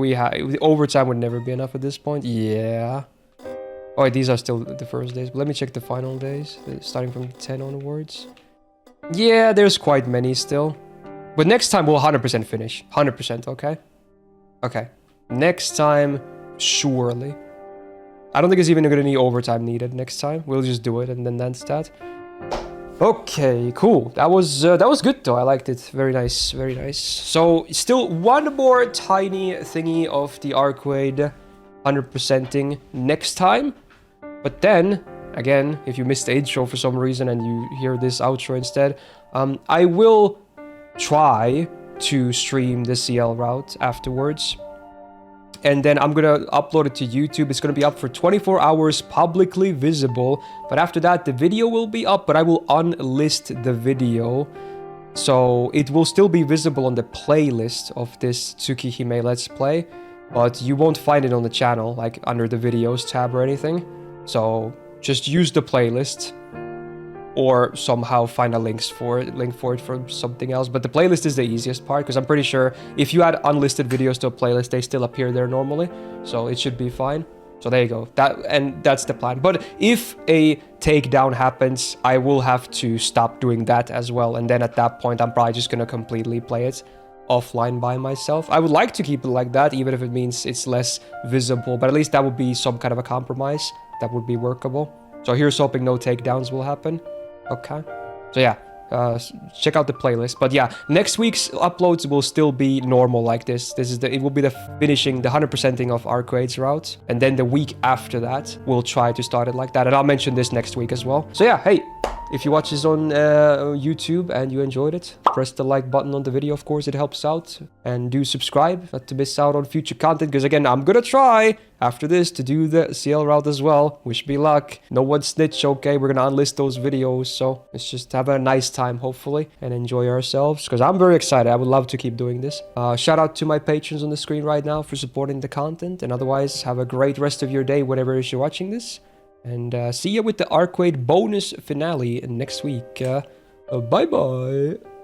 overtime would never be enough at this point. Yeah. Oh, wait, these are still the first days. But let me check the final days. Starting from 10 onwards. Yeah, there's quite many still. But next time we'll 100% finish. 100%, okay? Okay. next time, surely. I don't think it's even gonna need overtime needed next time. We'll just do it and then that's that. Okay, cool. That was good though. I liked it. Very nice, very nice. So still one more tiny thingy of the Arcade 100%ing next time. But then again, if you missed the intro for some reason and you hear this outro instead, I will try to stream the CL route afterwards. And then I'm gonna upload it to YouTube. It's gonna be up for 24 hours, publicly visible. But after that, the video will be up, but I will unlist the video. So it will still be visible on the playlist of this Tsukihime Let's Play. But you won't find it on the channel, like under the videos tab or anything. So just use the playlist. Or somehow find a link for it from something else. But the playlist is the easiest part, because I'm pretty sure if you add unlisted videos to a playlist, they still appear there normally. So it should be fine. So there you go. That's the plan. But if a takedown happens, I will have to stop doing that as well. And then at that point, I'm probably just going to completely play it offline by myself. I would like to keep it like that, even if it means it's less visible. But at least that would be some kind of a compromise that would be workable. So here's hoping no takedowns will happen. Okay, so yeah, check out the playlist. But yeah, next week's uploads will still be normal like this. It will be the finishing, the 100%ing of Arcade's route. And then the week after that, we'll try to start it like that. And I'll mention this next week as well. So yeah, hey, if you watch this on YouTube and you enjoyed it, press the like button on the video, of course, it helps out. And do subscribe, not to miss out on future content, because again, I'm gonna try after this to do the CL route as well. Wish me luck. No one snitch, okay? We're gonna unlist those videos, so let's just have a nice time, hopefully, and enjoy ourselves, because I'm very excited. I would love to keep doing this. Shout out to my patrons on the screen right now for supporting the content, and otherwise, have a great rest of your day, whatever it is you're watching this. And see you with the Arcade bonus finale next week. Bye-bye.